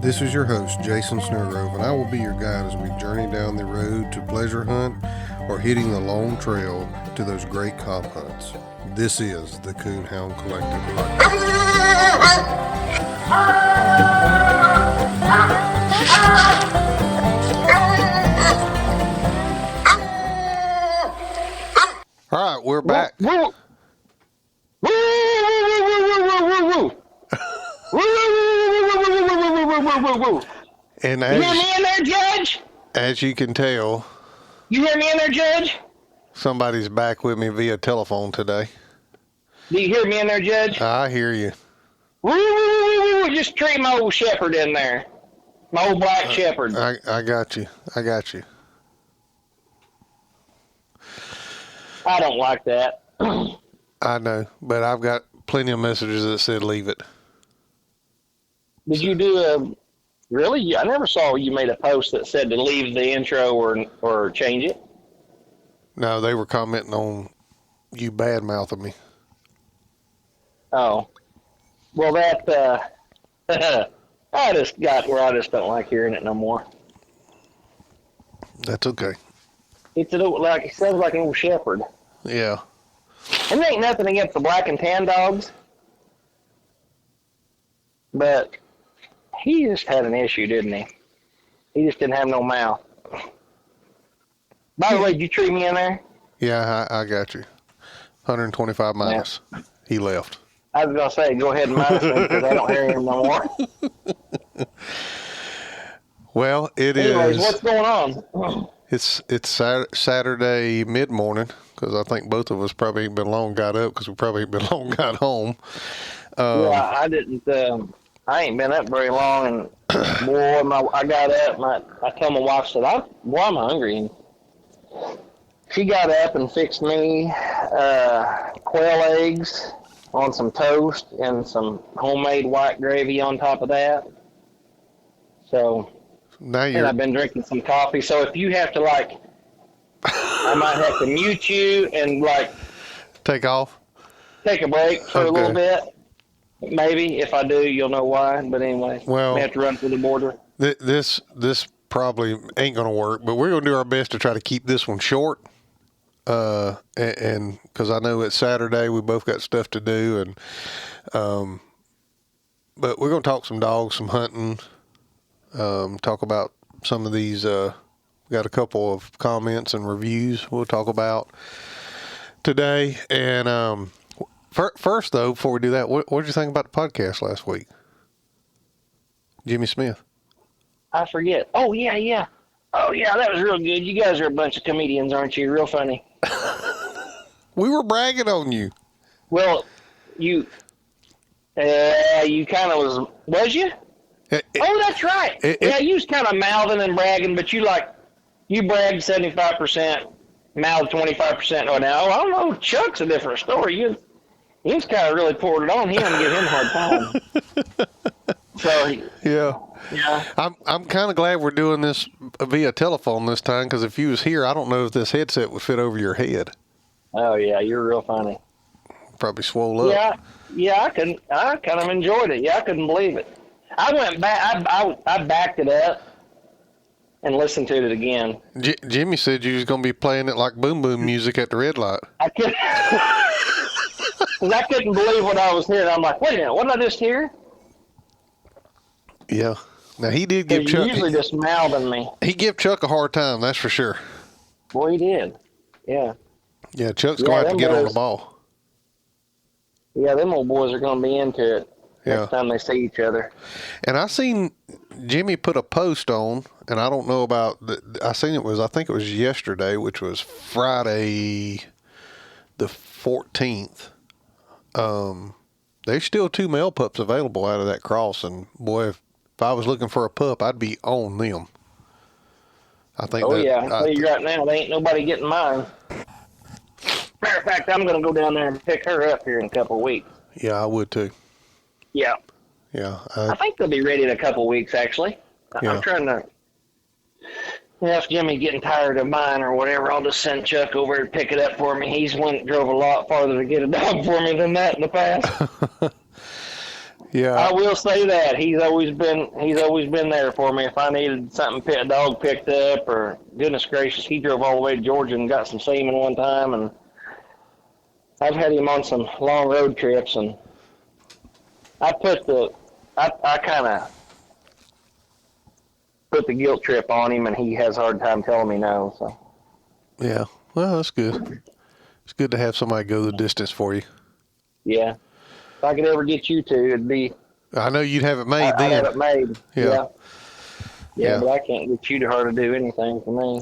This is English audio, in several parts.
This is your host, Jason Snellgrove, and I will be your guide as we journey down the road to pleasure hunt or hitting the long trail to those great comp hunts. This is the Coonhound Collective All right, we're back. Woo, woo, woo, woo, woo, woo, woo, woo. And You hear me in there, Judge? as you can tell, You hear me in there, Judge? somebody's back with me via telephone today. Do you hear me in there, Judge? I hear you. Woo, woo, woo, woo, woo. Just treat my old shepherd in there. My old black shepherd. I got you. I got you. I don't like that. I know, but I've got plenty of messages that said leave it. Did you do a... Really? I never saw you made a post that said to leave the intro or change it. No, they were commenting on you bad-mouthing me. Oh. Well, that... I just got where I just don't like hearing it no more. That's okay. It sounds like an old shepherd. Yeah. And there ain't nothing against the black and tan dogs, but he just had an issue, didn't he? He just didn't have no mouth. By the way, did you treat me in there? Yeah, I got you. 125 minus. Yeah. He left. I was going to say, go ahead and minus him because I don't hear him no more. Well, Anyways, what's going on? It's Saturday mid-morning because I think both of us probably ain't been long got up because we probably ain't been long got home. Yeah, I didn't. I ain't been up very long, and boy, I got up. And I told my wife, said, I'm hungry." And she got up and fixed me quail eggs on some toast and some homemade white gravy on top of that. So. And I've been drinking some coffee, so if you have to, I might have to mute you and, take a break for a little bit. Maybe. If I do, you'll know why. But anyway, we have to run through the border. This probably ain't going to work, but we're going to do our best to try to keep this one short. And because I know it's Saturday, we both got stuff to do. But we're going to talk some dogs, some hunting. Talk about some of these, we got a couple of comments and reviews we'll talk about today. And first, though, before we do that, what did you think about the podcast last week? Jimmy Smith. I forget. Oh, yeah. Oh, yeah, that was real good. You guys are a bunch of comedians, aren't you? Real funny. We were bragging on you. Well, you kind of was you? Oh, that's right. You was kind of mouthing and bragging, but you bragged 75%, mouthed 25%. Oh, now, I don't know, Chuck's a different story. You just kind of really poured it on him and give him a hard time. So, yeah. I'm kind of glad we're doing this via telephone this time, because if you was here, I don't know if this headset would fit over your head. Oh, yeah, you're real funny. Probably swole up. Yeah, I kind of enjoyed it. Yeah, I couldn't believe it. I went back. I backed it up and listened to it again. Jimmy said you was going to be playing it like boom boom music at the red light. I couldn't believe what I was hearing. I'm like, wait a minute, what did I just hear? Yeah. Now he did give Chuck. Usually just mouthing me. He gave Chuck a hard time, that's for sure. Boy, he did. Yeah. Yeah, Chuck's going to have to get on the ball. Yeah, them old boys are going to be into it. Next time they see each other. And I seen Jimmy put a post on, and I don't know about, I think it was yesterday, which was Friday the 14th. There's still 2 male pups available out of that cross, and boy, if I was looking for a pup, I'd be on them. I think. Oh, yeah, I'll tell you right now, there ain't nobody getting mine. Matter of fact, I'm going to go down there and pick her up here in a couple of weeks. Yeah, I would too. Yeah. Yeah. I think they'll be ready in a couple of weeks, actually. I'm trying to, if Jimmy's getting tired of mine or whatever, I'll just send Chuck over to pick it up for me. He's drove a lot farther to get a dog for me than that in the past. Yeah. I will say that he's always been there for me if I needed something a dog picked up, or goodness gracious, he drove all the way to Georgia and got some semen one time, and I've had him on some long road trips, and I kind of put the guilt trip on him, and he has a hard time telling me no. So. Yeah. Well, that's good. It's good to have somebody go the distance for you. Yeah. If I could ever get you to, it'd be. I know you'd have it made then. I'd have it made. Yeah. Yeah, but I can't get you to her to do anything for me.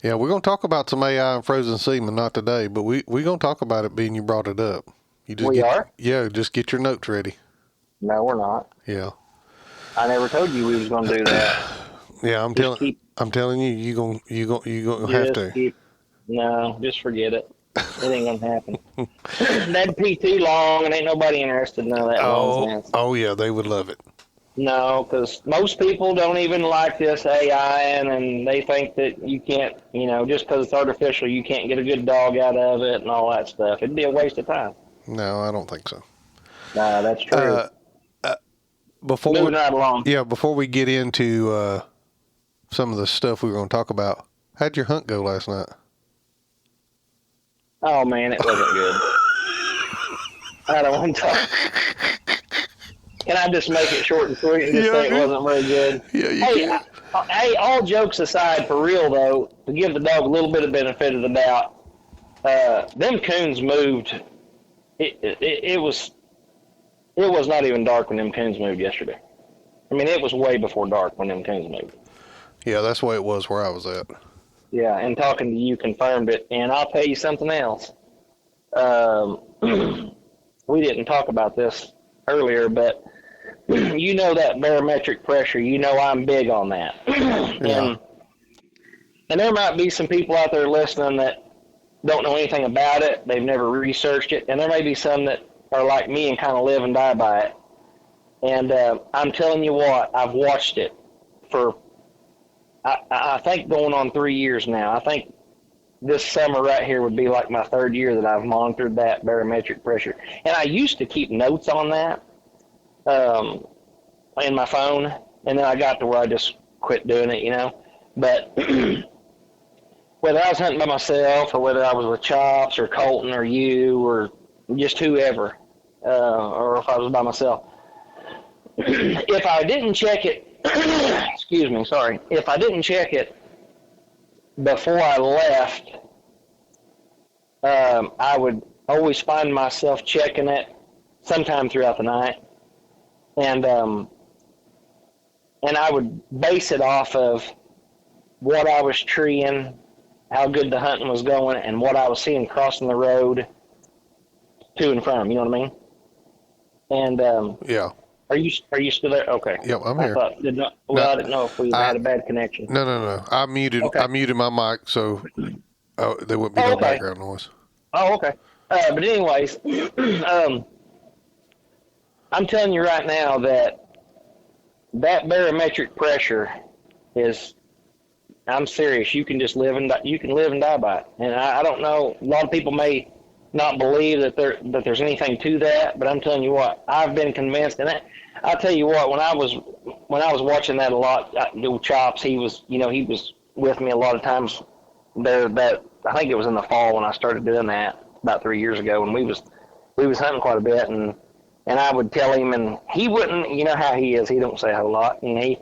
Yeah, we're going to talk about some AI and frozen semen, not today, but we're going to talk about it being you brought it up. We are? Yeah, just get your notes ready. No, we're not. Yeah. I never told you we was going to do that. Yeah, I'm telling you, you gonna have to. No, just forget it. It ain't gonna happen. That'd be too long, and ain't nobody interested in none of that nonsense. Oh yeah, they would love it. No, because most people don't even like this AI, and they think that you can't, just because it's artificial, you can't get a good dog out of it and all that stuff. It'd be a waste of time. No, I don't think so. No, that's true. Moving right along. Yeah, before we get into some of the stuff we were going to talk about, how'd your hunt go last night? Oh, man, it wasn't good. I don't want to talk. Can I just make it short and sweet and just say it wasn't very good? Yeah, you can. Hey, all jokes aside, for real, though, to give the dog a little bit of benefit of the doubt, them coons moved. It was not even dark when them coons moved yesterday. I mean, it was way before dark when them coons moved. Yeah, that's the way it was where I was at. Yeah, and talking to you confirmed it. And I'll tell you something else. We didn't talk about this earlier, but that barometric pressure, I'm big on that. Yeah. And there might be some people out there listening that don't know anything about it. They've never researched it. And there may be some that are like me and kind of live and die by it. And I'm telling you what, I've watched it for, I think, going on 3 years now. I think this summer right here would be like my third year that I've monitored that barometric pressure. And I used to keep notes on that in my phone, and then I got to where I just quit doing it, But whether I was hunting by myself or whether I was with Chops or Colton or you or just whoever, or if I was by myself, if I didn't check it, excuse me, sorry, if I didn't check it before I left, I would always find myself checking it sometime throughout the night, and I would base it off of what I was treeing, how good the hunting was going, and what I was seeing crossing the road to and from. You know what I mean? And yeah. Are you still there? Okay. Yep, I'm here. I didn't know if we had a bad connection. No. I muted. Okay. I muted my mic so there wouldn't be no background noise. Oh, okay. But anyways, I'm telling you right now that barometric pressure is. I'm serious. You can just live and die by it. And I don't know. A lot of people may not believe that there's anything to that, but I'm telling you what, I've been convinced. And I'll tell you what, when I was watching that a lot, Chops, he was with me a lot of times there. That I think it was in the fall when I started doing that about 3 years ago, and we was hunting quite a bit, and I would tell him, and he wouldn't. You know how he is. He don't say a whole lot, and he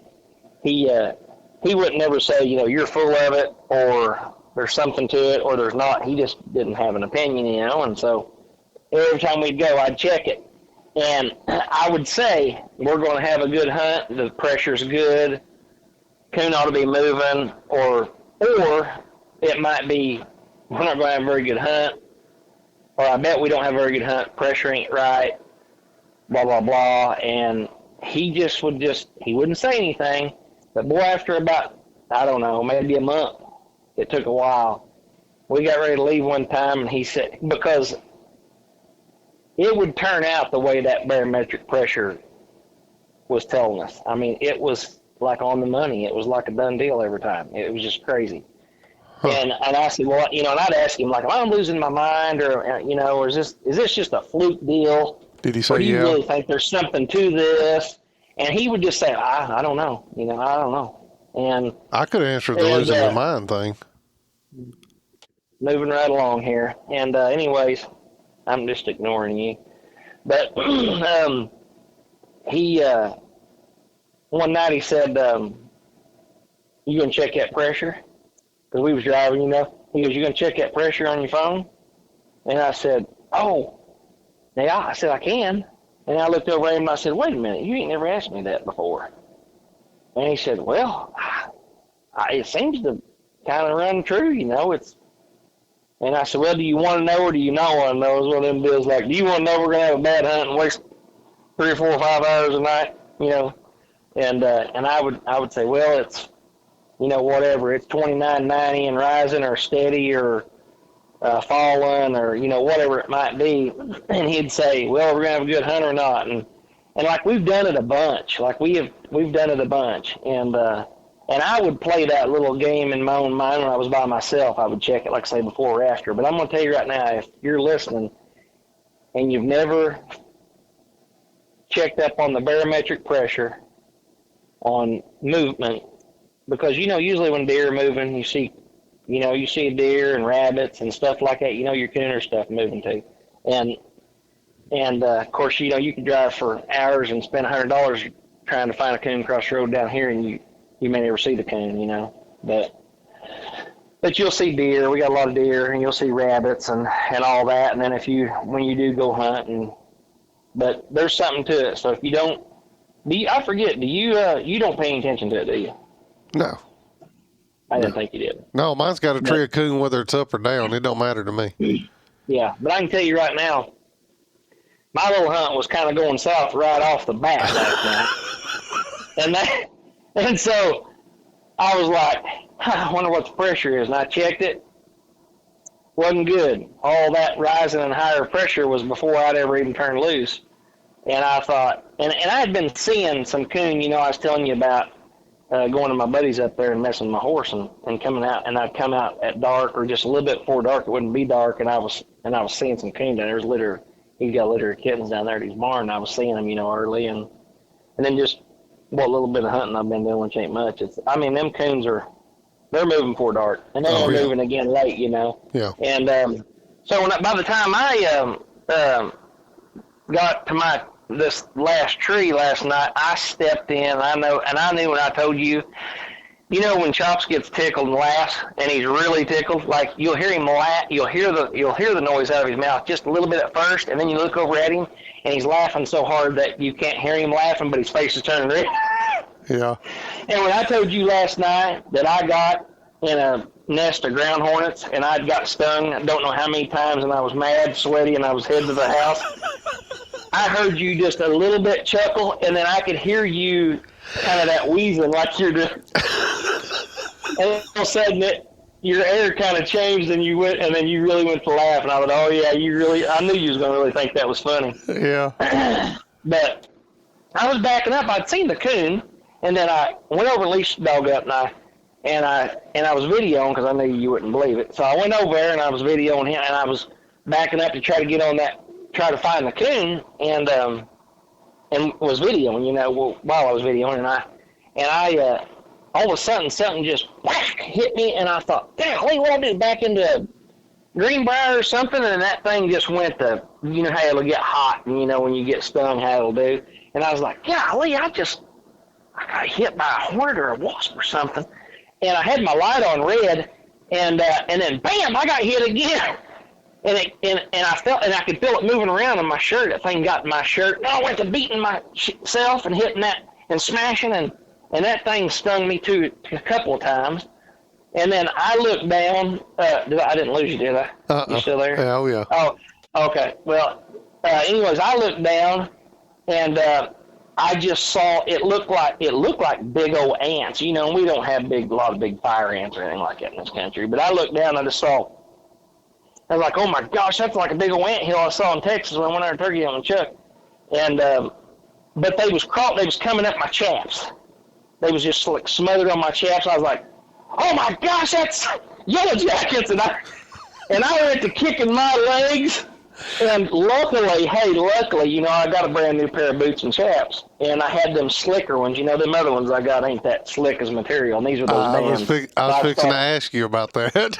wouldn't never say, you're full of it, or there's something to it, or there's not. He just didn't have an opinion, and so every time we'd go, I'd check it. And I would say, we're going to have a good hunt, the pressure's good, coon ought to be moving, or it might be, we're not going to have a very good hunt, or I bet we don't have a very good hunt, pressure ain't right, blah, blah, blah. And he wouldn't say anything. But boy, after about, I don't know, maybe a month, it took a while, we got ready to leave one time, and he said, because it would turn out the way that barometric pressure was telling us. I mean, it was like on the money. It was like a done deal every time. It was just crazy. Huh. And I said, and I'd ask him, like, am I losing my mind, or is this just a fluke deal? Did he say or do you yeah? really think there's something to this? And he would just say, I don't know. I don't know. And I could answer the losing my mind thing. Moving right along here. And anyways, I'm just ignoring you. But he one night he said, you going to check that pressure? Because we was driving, He goes, you going to check that pressure on your phone? And I said, oh, yeah. I said, I can. And I looked over at him and I said, wait a minute, you ain't never asked me that before. And he said, well, it seems to kind of run true, It's. And I said, well, do you want to know or do you not want to know? Is one of them deals like, do you want to know we're going to have a bad hunt and waste 3 or 4 or 5 hours a night, And I would say, well, it's, whatever. It's 29.90 and rising or steady or falling or, whatever it might be. And he'd say, well, we're going to have a good hunt or not. And like we've done it a bunch. Like we've done it a bunch. And I would play that little game in my own mind when I was by myself. I would check it, like I say, before or after. But I'm going to tell you right now, if you're listening and you've never checked up on the barometric pressure on movement, because, usually when deer are moving, you see a deer and rabbits and stuff like that, your cooner stuff moving too. And of course, you can drive for hours and spend $100 trying to find a coon across the road down here, and you may never see the coon, but you'll see deer. We got a lot of deer, and you'll see rabbits and all that. And then when you do go hunt, but there's something to it. So if you don't, I forget, you don't pay any attention to it, do you? No. I didn't think you did. No, mine's got a tree of coon whether it's up or down. It don't matter to me. Yeah, but I can tell you right now, my little hunt was kind of going south right off the bat last night. And so I was like, I wonder what the pressure is. And I checked it. Wasn't good. All that rising and higher pressure was before I'd ever even turned loose. And I thought, and I had been seeing some coon, I was telling you about going to my buddies up there and messing with my horse and coming out. And I'd come out at dark or just a little bit before dark. It wouldn't be dark. And I was seeing some coon down there. He's got a litter of kittens down there at his barn. And I was seeing them, early. And then just what little bit of hunting I've been doing, which ain't much. Them coons they're moving before dark, and then they're moving again late, Yeah. And so by the time I got to this last tree last night, I stepped in. I knew when I told you, when Chops gets tickled and laughs, and he's really tickled, like you'll hear him laugh, you'll hear the noise out of his mouth just a little bit at first, and then you look over at him, and he's laughing so hard that you can't hear him laughing, but his face is turning red. Yeah. And when I told you last night that I got in a nest of ground hornets and I'd got stung, I don't know how many times, and I was mad, sweaty, and I was headed to the house, I heard you just a little bit chuckle, and then I could hear you kind of that wheezing like you're doing. And all of a sudden, your air kind of changed, and then you really went to laugh, and I thought, oh yeah, I knew you was going to really think that was funny. Yeah. But I was backing up. I'd seen the coon, and then I went over and leashed the dog up, and I was videoing because I knew you wouldn't believe it. So I went over there and I was videoing him, and I was backing up to try to get on try to find the coon, and was videoing, while I was videoing, and I all of a sudden something just whack hit me, and I thought, damn, what I do, back into Greenbrier or something, and that thing just went to, how it'll get hot, and when you get stung, how it'll do. And I was like, golly, I got hit by a hornet or a wasp or something. And I had my light on red, and then bam, I got hit again. And I felt, and I could feel it moving around in my shirt. That thing got in my shirt. And I went to beating myself and hitting that and smashing, and that thing stung me too a couple of times. And then I looked down. I didn't lose you, did I? You still there? Yeah, oh yeah. Oh, okay. Well, anyways, I looked down, and I just saw it looked like big old ants. We don't have a lot of big fire ants or anything like that in this country. But I looked down, and I just saw. I was like, oh my gosh, that's like a big old anthill I saw in Texas when I went there to turkey hunting with Chuck. And but they was coming up my chaps. They was just like smothered on my chaps. I was like, oh my gosh, that's yellow jackets, and I went to kicking my legs, And luckily, you know, I got a brand new pair of boots and chaps, and I had them slicker ones. You know, them other ones I got ain't that slick as material, and these are those bands. I was fixing to ask you about that.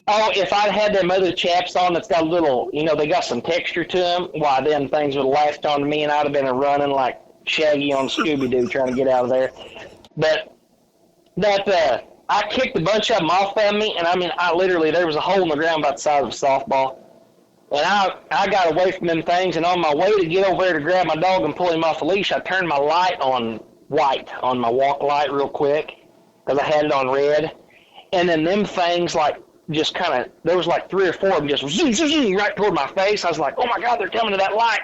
Oh, if I'd had them other chaps on that's got a little, you know, they got some texture to them, why then things would have latched on to me, and I'd have been running like Shaggy on Scooby-Doo trying to get out of there. But I kicked a bunch of them off of me, and I mean, I literally, there was a hole in the ground about the size of a softball. And I got away from them things, and on my way to get over there to grab my dog and pull him off the leash, I turned my light on white, on my walk light real quick, because I had it on red. And then them things, like, just kind of, there was like 3 or 4 of them just zoom, zoom, zoom, right toward my face. I was like, oh my God, they're coming to that light.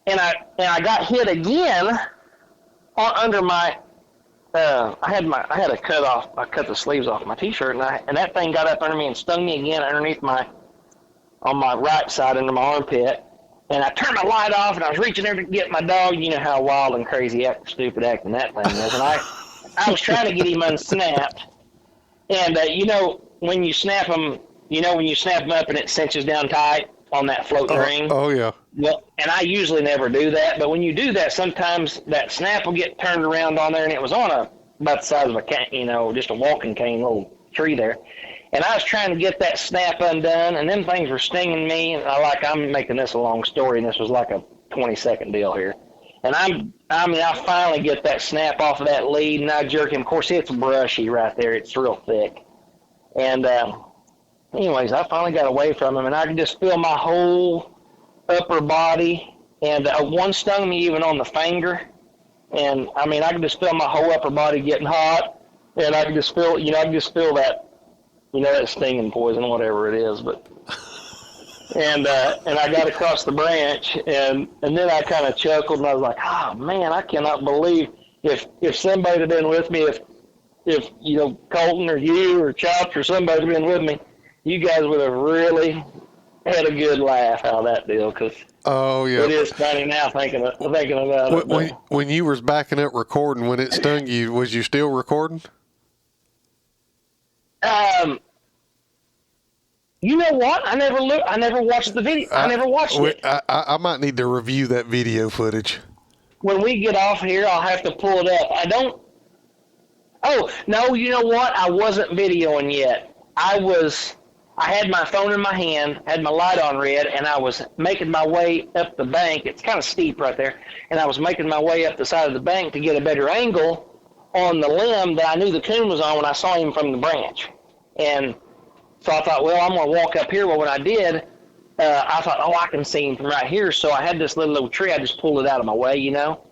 And I got hit again under my, I had a cut off, I cut the sleeves off my t-shirt, and that thing got up under me and stung me again underneath on my right side under my armpit. And I turned my light off, and I was reaching there to get my dog. You know how wild and crazy, stupid acting that thing is. And I was trying to get him unsnapped. And, you know, when you snap them up and it cinches down tight on that floating ring. Oh, yeah. Well, and I usually never do that. But when you do that, sometimes that snap will get turned around on there. And it was on about the size of a cane, you know, just a walking cane, little tree there. And I was trying to get that snap undone, and them things were stinging me. And I'm making this a long story, and this was like a 20-second deal here. And I finally get that snap off of that lead, and I jerk him. Of course, it's brushy right there. It's real thick. And anyways, I finally got away from him, and I could just feel my whole upper body. And one stung me even on the finger. And, I mean, I could just feel my whole upper body getting hot. And I could just feel, that. You know, that stinging poison, whatever it is, but and I got across the branch, and then I kind of chuckled, and I was like, oh man, I cannot believe if somebody had been with me, if you know, Colton or you or Chops or somebody had been with me, you guys would have really had a good laugh out of that deal, because it is funny now thinking about it. When you was backing up recording when it stung you, was you still recording? You know what? I never watched the video. I never watched it. I might need to review that video footage. When we get off here, I'll have to pull it up. Oh, no, you know what? I wasn't videoing yet. I had my phone in my hand, had my light on red, and I was making my way up the bank. It's kind of steep right there. And I was making my way up the side of the bank to get a better angle on the limb that I knew the coon was on when I saw him from the branch. And so I thought, well, I'm going to walk up here. Well, when I did, I thought, I can see him from right here. So I had this little tree. I just pulled it out of my way, you know.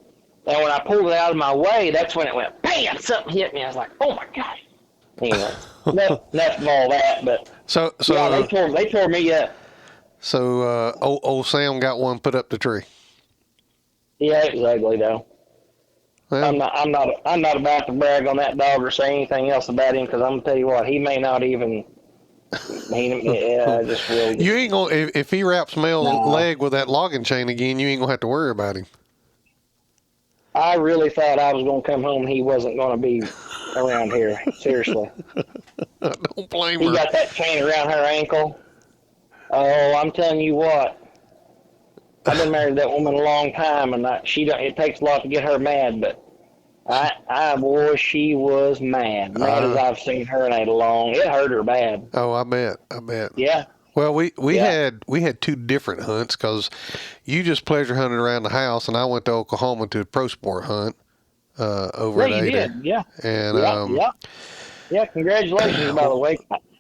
And when I pulled it out of my way, that's when it went, bam, something hit me. I was like, oh, my gosh. Anyway, enough of all that. But so yeah, they tore me up. So old Sam got one put up the tree. Yeah, it was ugly, though. Well, I'm not about to brag on that dog or say anything else about him, because I'm gonna tell you what, he may not even. Just really. You ain't gonna if he wraps Mel's leg with that logging chain again. You ain't gonna have to worry about him. I really thought I was gonna come home and he wasn't gonna be around here. Seriously. Don't blame her. He got that chain around her ankle. Oh, I'm telling you what. I've been married to that woman a long time, and it takes a lot to get her mad, but boy, she was mad. Mad as I've seen her in it hurt her bad. Oh, I bet. Yeah. Well, we had 2 different hunts, because you just pleasure hunted around the house, and I went to Oklahoma to a pro sport hunt over at Ada. Did, yeah. And yeah. Congratulations, by the way.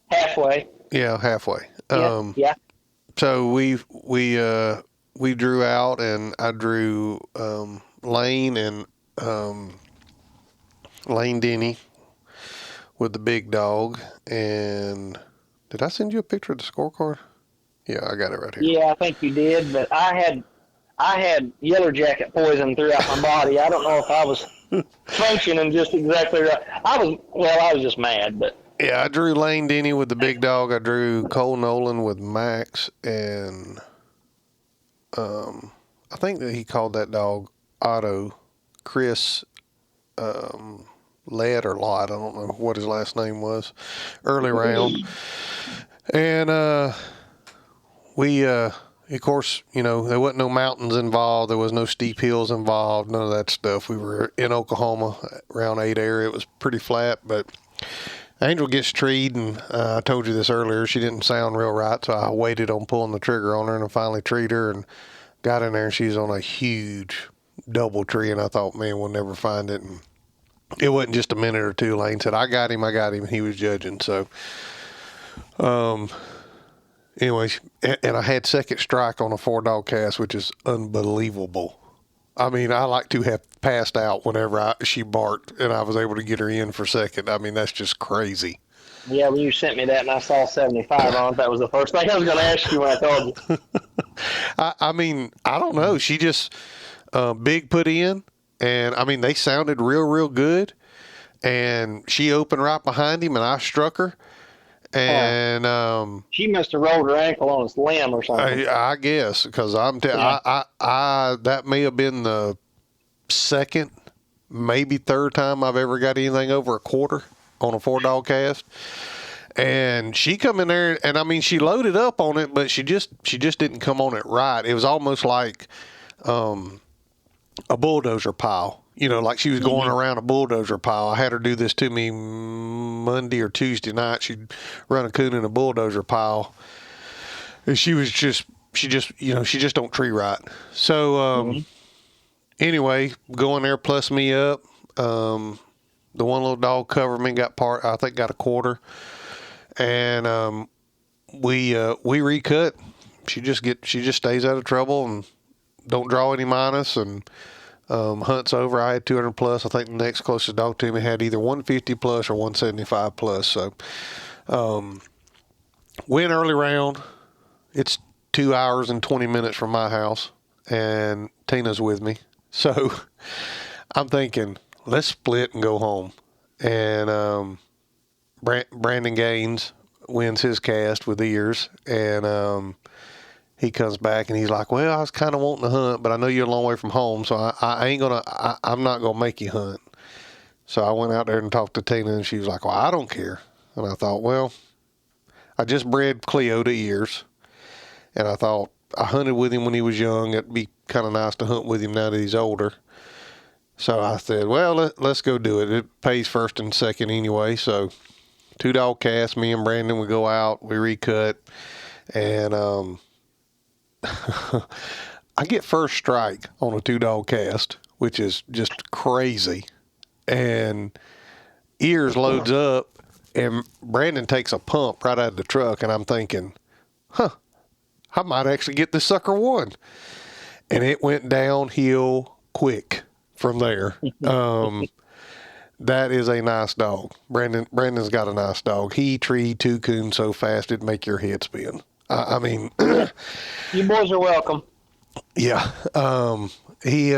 Halfway. Yeah, halfway. Yeah. So we drew out, and I drew Lane and Lane Denny with the big dog. And did I send you a picture of the scorecard? Yeah, I got it right here. Yeah, I think you did, but I had yellow jacket poison throughout my body. I don't know if I was functioning just exactly right. I was just mad, but. Yeah, I drew Lane Denny with the big dog. I drew Cole Nolan with Max, and I think that he called that dog Otto. Chris Led or Lott, I don't know what his last name was, early round. And we of course, there wasn't no mountains involved. There was no steep hills involved. None of that stuff. We were in Oklahoma, around 8 area. It was pretty flat, but Angel gets treed, and I told you this earlier. She didn't sound real right, so I waited on pulling the trigger on her, and I finally treed her and got in there, and she's on a huge double tree, and I thought, man, we'll never find it. And it wasn't just a minute or two. Lane said, I got him. He was judging. So, anyway, and I had second strike on a 4-dog cast, which is unbelievable. I mean, I like to have passed out whenever she barked, and I was able to get her in for second. I mean, that's just crazy. Yeah, when you sent me that and I saw 75 on it, that was the first thing I was going to ask you when I told you. I mean, I don't know. She just big put in, and I mean, they sounded real good. And she opened right behind him, and I struck her. And she must have rolled her ankle on his limb or something. I guess, because that may have been the second, maybe third time I've ever got anything over a quarter on a 4-dog cast. And she come in there, and I mean, she loaded up on it, but she just didn't come on it right. It was almost like a bulldozer pile. Like she was going around a bulldozer pile. I had her do this to me Monday or Tuesday night. She'd run a coon in a bulldozer pile. And she just don't tree right. So, anyway, going there, plus me up. The one little dog covered me, got a quarter. And, we recut. She just stays out of trouble and don't draw any minus, and hunts over. I had 200 plus. I think the next closest dog to me had either 150 plus or 175 plus. So, went early round. It's 2 hours and 20 minutes from my house, and Tina's with me. So, I'm thinking, let's split and go home. And Brandon Gaines wins his cast with ears, and he comes back and he's like, well, I was kind of wanting to hunt, but I know you're a long way from home, so I'm not going to make you hunt. So I went out there and talked to Tina, and she was like, well, I don't care. And I thought, well, I just bred Cleo to ears, and I thought I hunted with him when he was young. It'd be kind of nice to hunt with him now that he's older. So I said, well, let's go do it. It pays first and second anyway. So 2-dog cast, me and Brandon would go out, we recut, and I get first strike on a 2-dog cast, which is just crazy. And ears loads up, and Brandon takes a pump right out of the truck, and I'm thinking, I might actually get this sucker one. And it went downhill quick from there. That is a nice dog. Brandon's got a nice dog. He treed 2 coons so fast it'd make your head spin. I mean, you boys are welcome. Yeah. He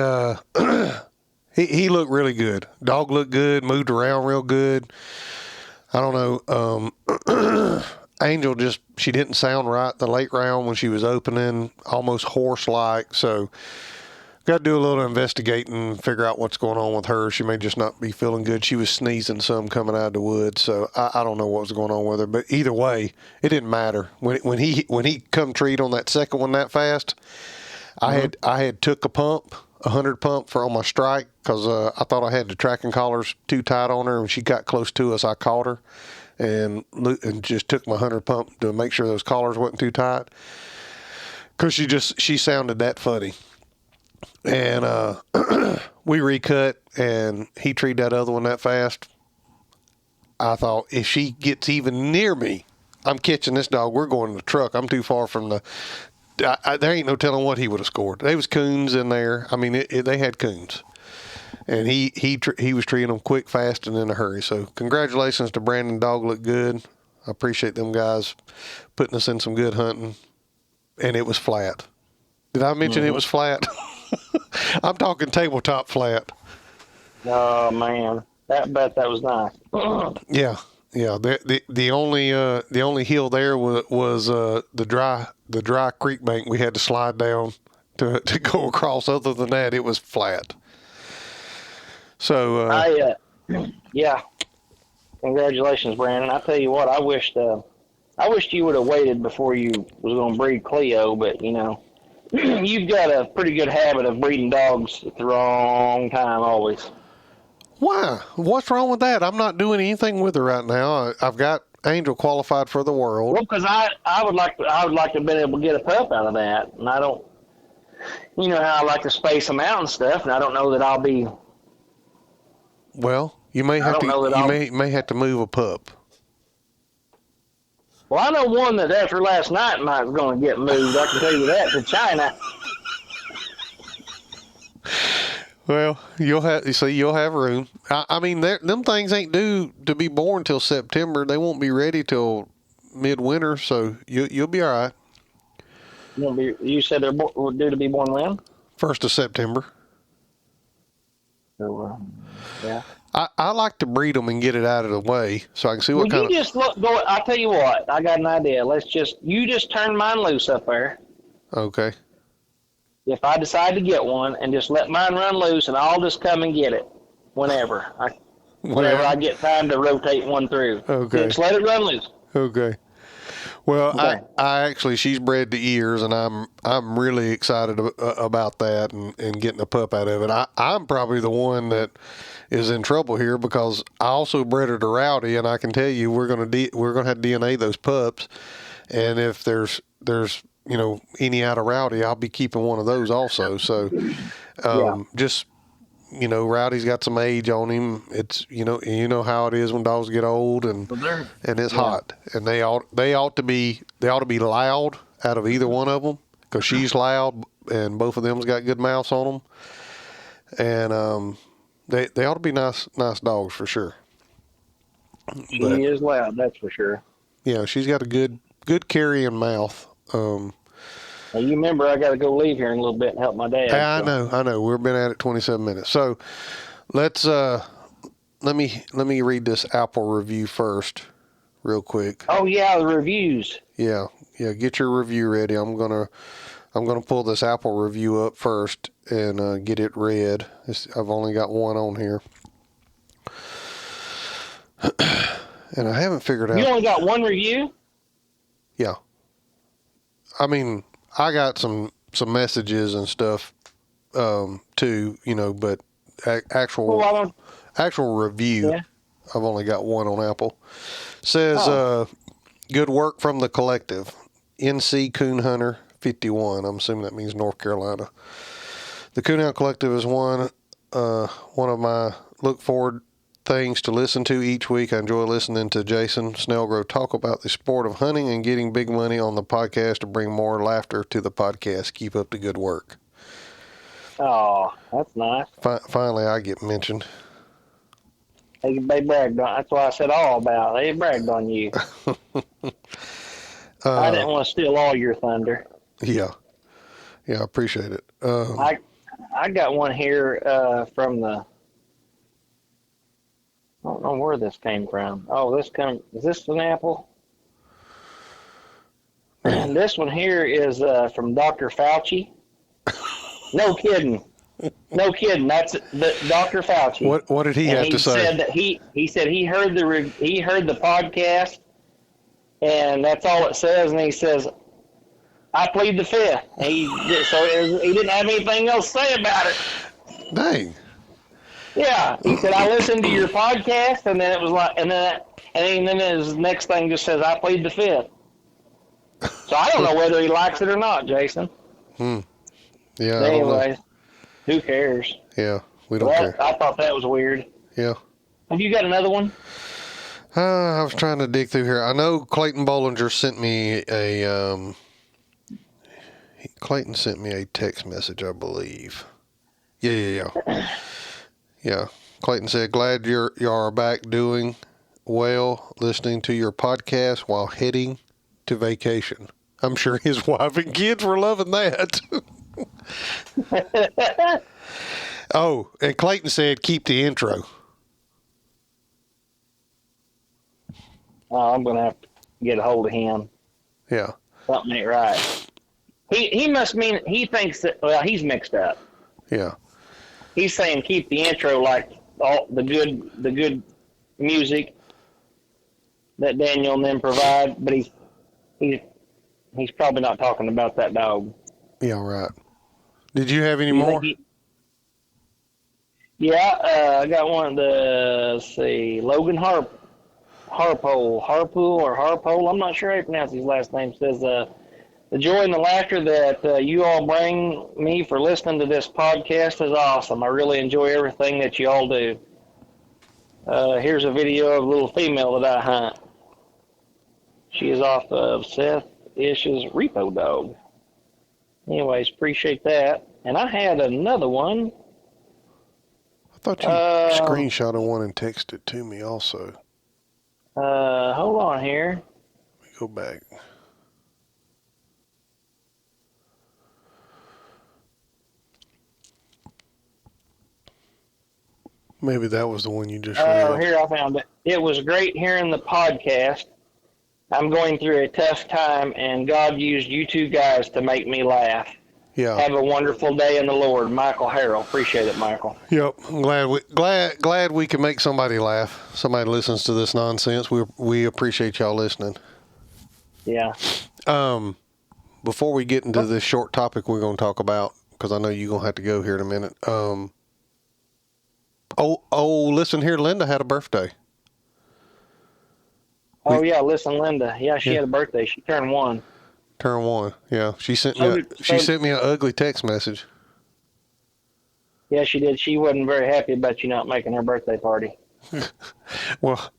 looked really good. Dog looked good, moved around real good. I don't know. Angel she didn't sound right the late round when she was opening, almost horse-like. So got to do a little investigating, figure out what's going on with her. She may just not be feeling good. She was sneezing some coming out of the woods, so I don't know what was going on with her. But either way, it didn't matter. When he come treat on that second one that fast, I had took a pump, 100 pump on my strike, because I thought I had the tracking collars too tight on her. When she got close to us, I caught her and just took my 100 pump to make sure those collars wasn't too tight, because she sounded that funny. And we recut, and he treated that other one that fast. I thought, if she gets even near me, I'm catching this dog. We're going in the truck. I'm too far from the... there ain't no telling what he would have scored. There was coons in there. I mean, they had coons. And he was treating them quick, fast, and in a hurry. So congratulations to Brandon. Dog looked good. I appreciate them guys putting us in some good hunting. And it was flat. Did I mention it was flat? I'm talking tabletop flat. Oh man, bet that was nice. Yeah. The only hill there was the dry creek bank we had to slide down to go across. Other than that, it was flat. So yeah. Congratulations, Brandon. I tell you what, I wished I wished you would have waited before you was going to breed Cleo, but, you know, you've got a pretty good habit of breeding dogs at the wrong time always. Why? What's wrong with that? I'm not doing anything with her right now. I've got Angel qualified for the world. Well, because I would like to have been able to get a pup out of that, and I don't. You know how I like to space them out and stuff, and I don't know that I'll be. Well, you may have to. May have to move a pup. Well, I know one that after last night might going to get moved. I can tell you that, to China. Well, you'll have room. I mean, them things ain't due to be born till September. They won't be ready till midwinter, so you'll be all right. You said they're due to be born when? 1st of September. So, yeah. I like to breed them and get it out of the way so I can see what kind of. You just go. I'll tell you what. I got an idea. You just turn mine loose up there. Okay. If I decide to get one, and just let mine run loose, and I'll just come and get it whenever I get time to rotate one through. Okay. Just let it run loose. Okay. Well, okay. I actually, she's bred to ears, and I'm really excited about that and getting a pup out of it. I'm probably the one that is in trouble here because I also bred her to Rowdy, and I can tell you we're gonna have to DNA those pups, and if there's any out of Rowdy, I'll be keeping one of those also. So, just, Rowdy's got some age on him. It's, you know how it is when dogs get old and it's hot, and they ought to be loud out of either one of them because she's loud and both of them's got good mouths on them. And, they ought to be nice dogs for sure. She is loud. That's for sure. Yeah. She's got a good carrying mouth. Now you remember I got to go leave here in a little bit and help my dad. I know. We've been at it 27 minutes. So let's let me read this Apple review first, real quick. Oh yeah, the reviews. Yeah. Get your review ready. I'm gonna pull this Apple review up first and get it read. I've only got one on here, and I haven't figured out. You only got one review? Yeah. I mean, I got some messages and stuff too, but actual review, yeah. I've only got one on Apple. Says, good work from the collective. NC Coon Hunter 51. I'm assuming that means North Carolina. The Coonhound Collective is one of my look forward things to listen to each week. I enjoy listening to Jason Snellgrove talk about the sport of hunting and getting big money on the podcast to bring more laughter to the podcast. Keep up the good work. Oh, that's nice. Finally, I get mentioned. They bragged on. That's what I said all about. They bragged on you. I didn't want to steal all your thunder. Yeah, I appreciate it. I got one here from the. I don't know where this came from. Oh, is this an Apple? And this one here is from Dr. Fauci. No kidding. That's Dr. Fauci. What did he have to say? Said that he said he heard the podcast, and that's all it says. And he says, "I plead the fifth." And he didn't have anything else to say about it. Dang. Yeah, he said, I listened to your podcast, and then it was like, and then his next thing just says, I plead the fifth. So I don't know whether he likes it or not, Jason. Yeah. But anyways, who cares? Yeah, we don't care. I thought that was weird. Yeah. Have you got another one? I was trying to dig through here. I know Clayton Bollinger sent me Clayton sent me a text message, I believe. Yeah. Yeah. Clayton said, glad you are back doing well, listening to your podcast while heading to vacation. I'm sure his wife and kids were loving that. Oh, and Clayton said, keep the intro. Oh, I'm going to have to get a hold of him. Yeah. Something ain't right. He must mean, he thinks that, well, he's mixed up. Yeah. He's saying keep the intro like all the good music that Daniel and them provide, but He's probably not talking about that dog. Yeah, right. Did you have any Do you more? think I got one of the, let's see, Logan Harpole. I'm not sure how you pronounce his last name. Says, the joy and the laughter that you all bring me for listening to this podcast is awesome. I really enjoy everything that you all do. Here's a video of a little female that I hunt. She is off of Seth Ish's Repo Dog. Anyways, appreciate that. And I had another one. I thought you screenshotted one and texted it to me also. Hold on here. Let me go back. Maybe that was the one you just read. Oh, here I found it. It was great hearing the podcast. I'm going through a tough time, and God used you two guys to make me laugh. Yeah. Have a wonderful day in the Lord, Michael Harrell. Appreciate it, Michael. Yep. I'm glad we can make somebody laugh. Somebody listens to this nonsense. We appreciate y'all listening. Yeah. Before we get into this short topic we're going to talk about, because I know you're going to have to go here in a minute. Listen here, Linda had a birthday. Oh, yeah, listen, Linda. Yeah, she had a birthday. She turned 1. Turned 1, yeah. She sent me an ugly text message. Yeah, she did. She wasn't very happy about you not making her birthday party. Well,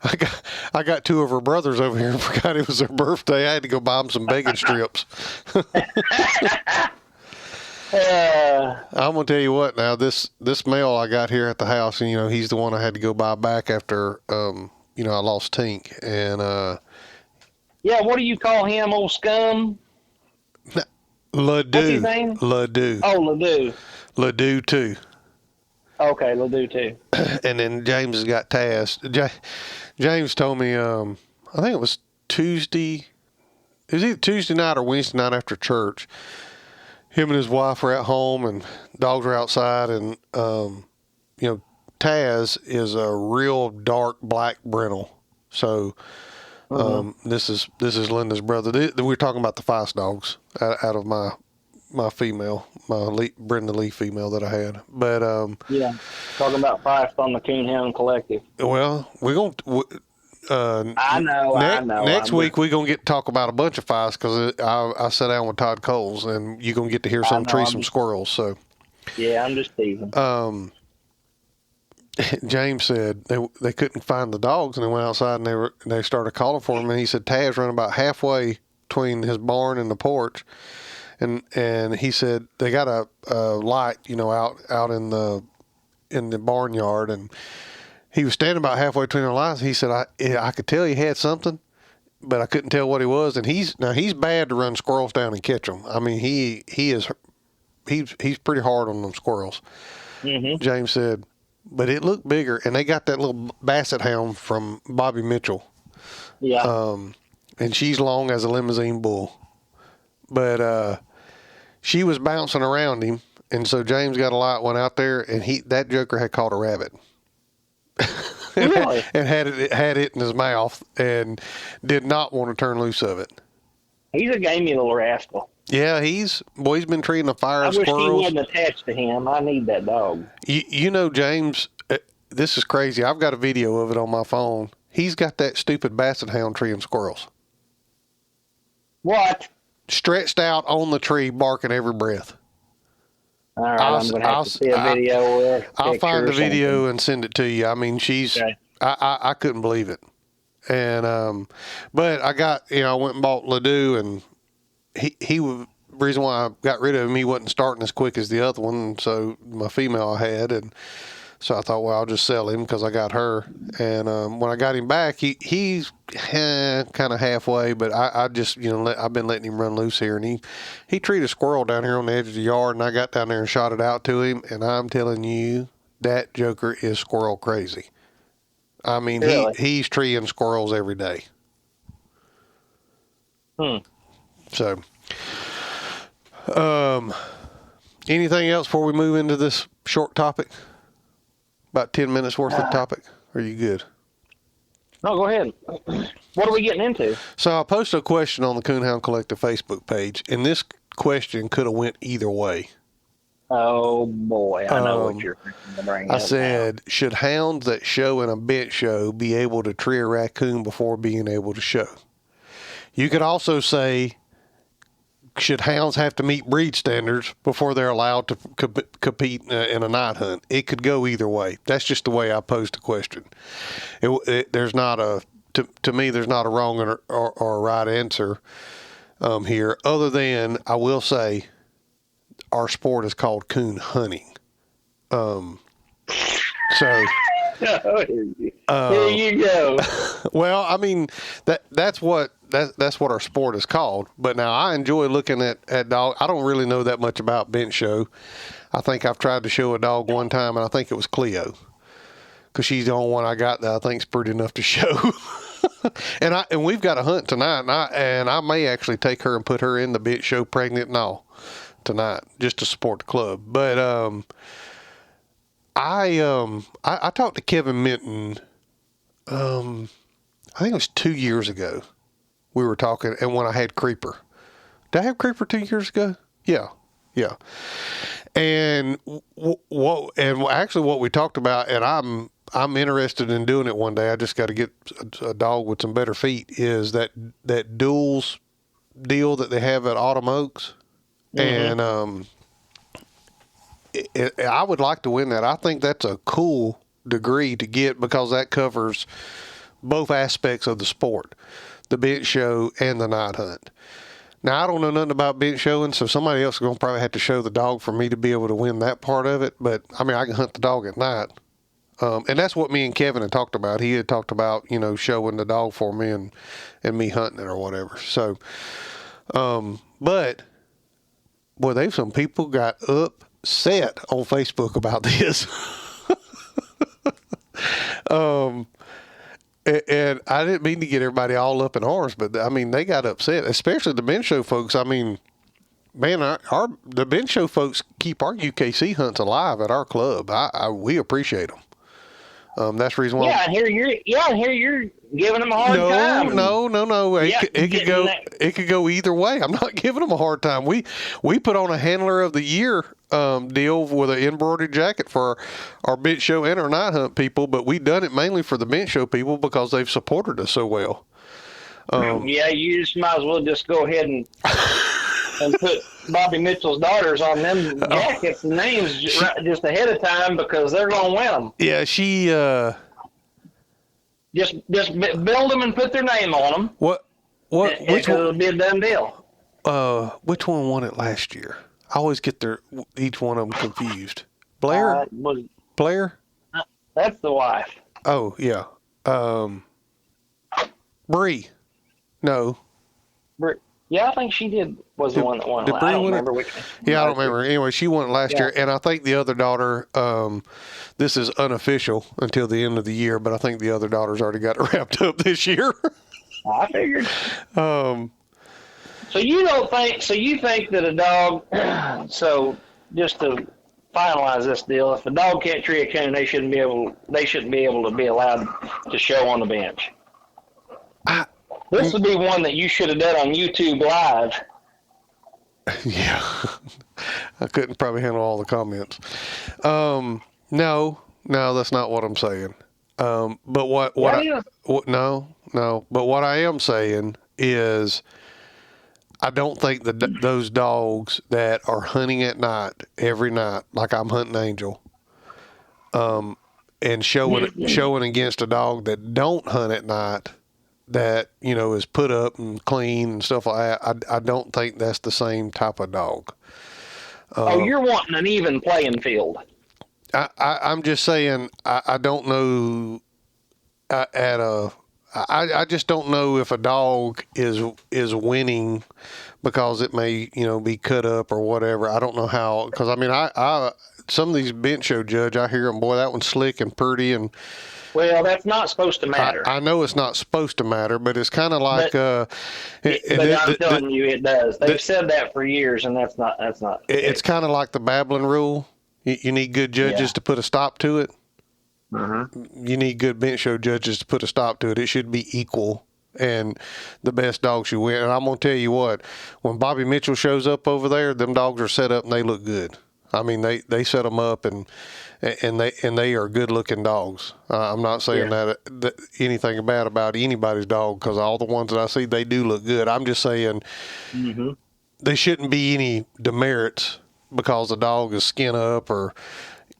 I got 2 of her brothers over here and forgot it was her birthday. I had to go buy them some bacon strips. I'm gonna tell you what. Now this male I got here at the house, and he's the one I had to go buy back after I lost Tink, and yeah. What do you call him, old scum? Ledoux. What's his name? Ledoux. Oh, Ledoux. Ledoux too. Okay, Ledoux too. And then James has got Taz. James told me, I think it was Tuesday. It was either Tuesday night or Wednesday night after church. Him and his wife were at home, and dogs were outside, and Taz is a real dark black brindle. So this is Linda's brother. We're talking about the Feist dogs out of my female, Brenda Lee female that I had. But yeah, talking about Feist on the Coonhound Collective. Well, we're going to. I know. Next week we're gonna get to talk about a bunch of Feists because I sat down with Todd Coles, and you're gonna get to hear some squirrels. So yeah, I'm just teasing. James said they couldn't find the dogs, and they went outside and they started calling for him, and he said Taz ran about halfway between his barn and the porch, and he said they got a light out in the barnyard, and he was standing about halfway between the lights. He said, I could tell he had something, but I couldn't tell what he was. And he's bad to run squirrels down and catch them. I mean, he's pretty hard on them squirrels. Mm-hmm. James said, but it looked bigger. And they got that little basset hound from Bobby Mitchell. Yeah. And she's long as a limousine bull. But she was bouncing around him. And so James got a light one out there, and that joker had caught a rabbit. Really? And had it in his mouth and did not want to turn loose of it. He's a gamey little rascal. Yeah, he's been treating a fire of squirrels. I wish he wasn't attached to him. I need that dog. James, this is crazy. I've got a video of it on my phone. He's got that stupid basset hound treeing squirrels. What? Stretched out on the tree, barking every breath. All right, I'm going to have to see a video. I'll find the video and send it to you. I mean, okay. I couldn't believe it. And, but I went and bought Ledoux, and he was, the reason why I got rid of him, he wasn't starting as quick as the other one. So my female I had, and so I thought, well, I'll just sell him because I got her. And when I got him back, he's kind of halfway, but I just, I've been letting him run loose here. And he treated a squirrel down here on the edge of the yard, and I got down there and shot it out to him. And I'm telling you, that joker is squirrel crazy. I mean, really? He's treeing squirrels every day. So, anything else before we move into this short topic? About 10 minutes worth of topic. Are you good? No, go ahead. What are we getting into? So I posted a question on the Coonhound Collective Facebook page, and this question could have went either way. Oh boy, I know what you're bringing I up said, should hounds that show in a bench show be able to tree a raccoon before being able to show? You could also say, should hounds have to meet breed standards before they're allowed to compete in a night hunt? It could go either way. That's just the way I posed the question. There's not a, to me, there's not a wrong or a right answer here, other than I will say our sport is called coon hunting. So here you go. Well, I mean that's what our sport is called. But now I enjoy looking at dog. I don't really know that much about bench show. I think I've tried to show a dog one time, and I think it was Cleo, because she's the only one I got that I think's pretty enough to show. and we've got a hunt tonight, and I may actually take her and put her in the bench show, pregnant and all, tonight, just to support the club. But I talked to Kevin Minton. I think it was 2 years ago. We were talking, and when I had Creeper. Did I have Creeper 2 years ago? Yeah. And what we talked about, and I'm interested in doing it one day. I just got to get a dog with some better feet. Is that duels deal that they have at Autumn Oaks, and I would like to win that. I think that's a cool degree to get, because that covers both aspects of the sport, the bench show and the night hunt. Now, I don't know nothing about bench showing, so somebody else is going to probably have to show the dog for me to be able to win that part of it. But, I mean, I can hunt the dog at night. And that's what me and Kevin had talked about. He had talked about, showing the dog for me and me hunting it or whatever. So, but, boy, some people got upset on Facebook about this. And I didn't mean to get everybody all up in arms, but I mean, they got upset, especially the bench show folks. I mean, man, the bench show folks keep our UKC hunts alive at our club. We appreciate them. That's the reason why. Yeah, here you're giving them a hard time. No. It could go either way. I'm not giving them a hard time. We put on a handler of the year deal with an embroidered jacket for our bench show and our night hunt people, but we done it mainly for the bench show people because they've supported us so well. You just might as well just go ahead and put Bobby Mitchell's daughters on them jackets and names just ahead of time, because they're going to win them. Yeah, she just build them and put their name on them. Which one? It'll be a done deal. Which one won it last year? I always get each one of them confused. Blair? Blair? That's the wife. Oh, yeah. Bree. No. Yeah, I think she was the one that won. I don't remember which one. Yeah, I don't remember. Anyway, she won last year, and I think the other daughter, this is unofficial until the end of the year, but I think the other daughter's already got it wrapped up this year. I figured. So you think that a dog, so just to finalize this deal, if a dog can't tree a coon, they shouldn't be able to be allowed to show on the bench. This would be one that you should have done on YouTube Live. Yeah. I couldn't probably handle all the comments. No, that's not what I'm saying. But what I am saying is, I don't think that those dogs that are hunting at night every night, like I'm hunting Angel, and showing against a dog that don't hunt at night, that is put up and clean and stuff like that, I don't think that's the same type of dog. You're wanting an even playing field. I'm just saying, I don't know I just don't know if a dog is winning because it may be cut up or whatever. I don't know how, because I mean I some of these bench show judge, I hear them, boy, that one's slick and pretty, and well, that's not supposed to matter. I know it's not supposed to matter, but it's kind of like. But I'm telling you, it does. They've said that for years, and that's not. It's kind of like the babbling rule. You need good judges to put a stop to it. You need good bench show judges to put a stop to it. It should be equal, and the best dogs should win. And I'm gonna tell you what, when Bobby Mitchell shows up over there, them dogs are set up and they look good. I mean, they set them up and they are good looking dogs. I'm not saying that anything bad about anybody's dog, because all the ones that I see, they do look good. I'm just saying there shouldn't be any demerits because the dog is skin up or,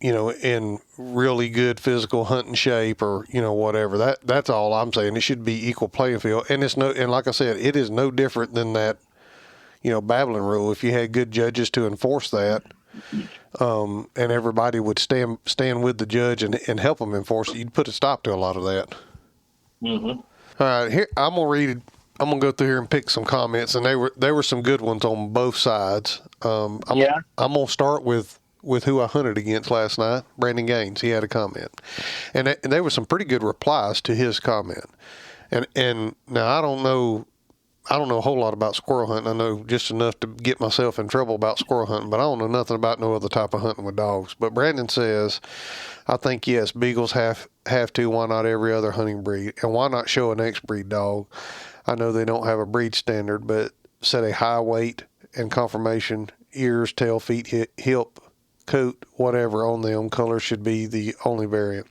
in really good physical hunting shape or, whatever. That's all I'm saying. It should be equal playing field. And and like I said, it is no different than that, babbling rule. If you had good judges to enforce that, and everybody would stand with the judge and help them enforce it, you'd put a stop to a lot of that. All right, here I'm gonna go through here and pick some comments, and there were some good ones on both sides. I'm gonna start with who I hunted against last night, Brandon Gaines. He had a comment, and there were some pretty good replies to his comment. And now I don't know a whole lot about squirrel hunting. I know just enough to get myself in trouble about squirrel hunting, but I don't know nothing about no other type of hunting with dogs. But Brandon says, I think, yes, beagles have to. Why not every other hunting breed? And why not show an X-breed dog? I know they don't have a breed standard, but set a high weight and conformation, ears, tail, feet, hip, coat, whatever on them. Color should be the only variant.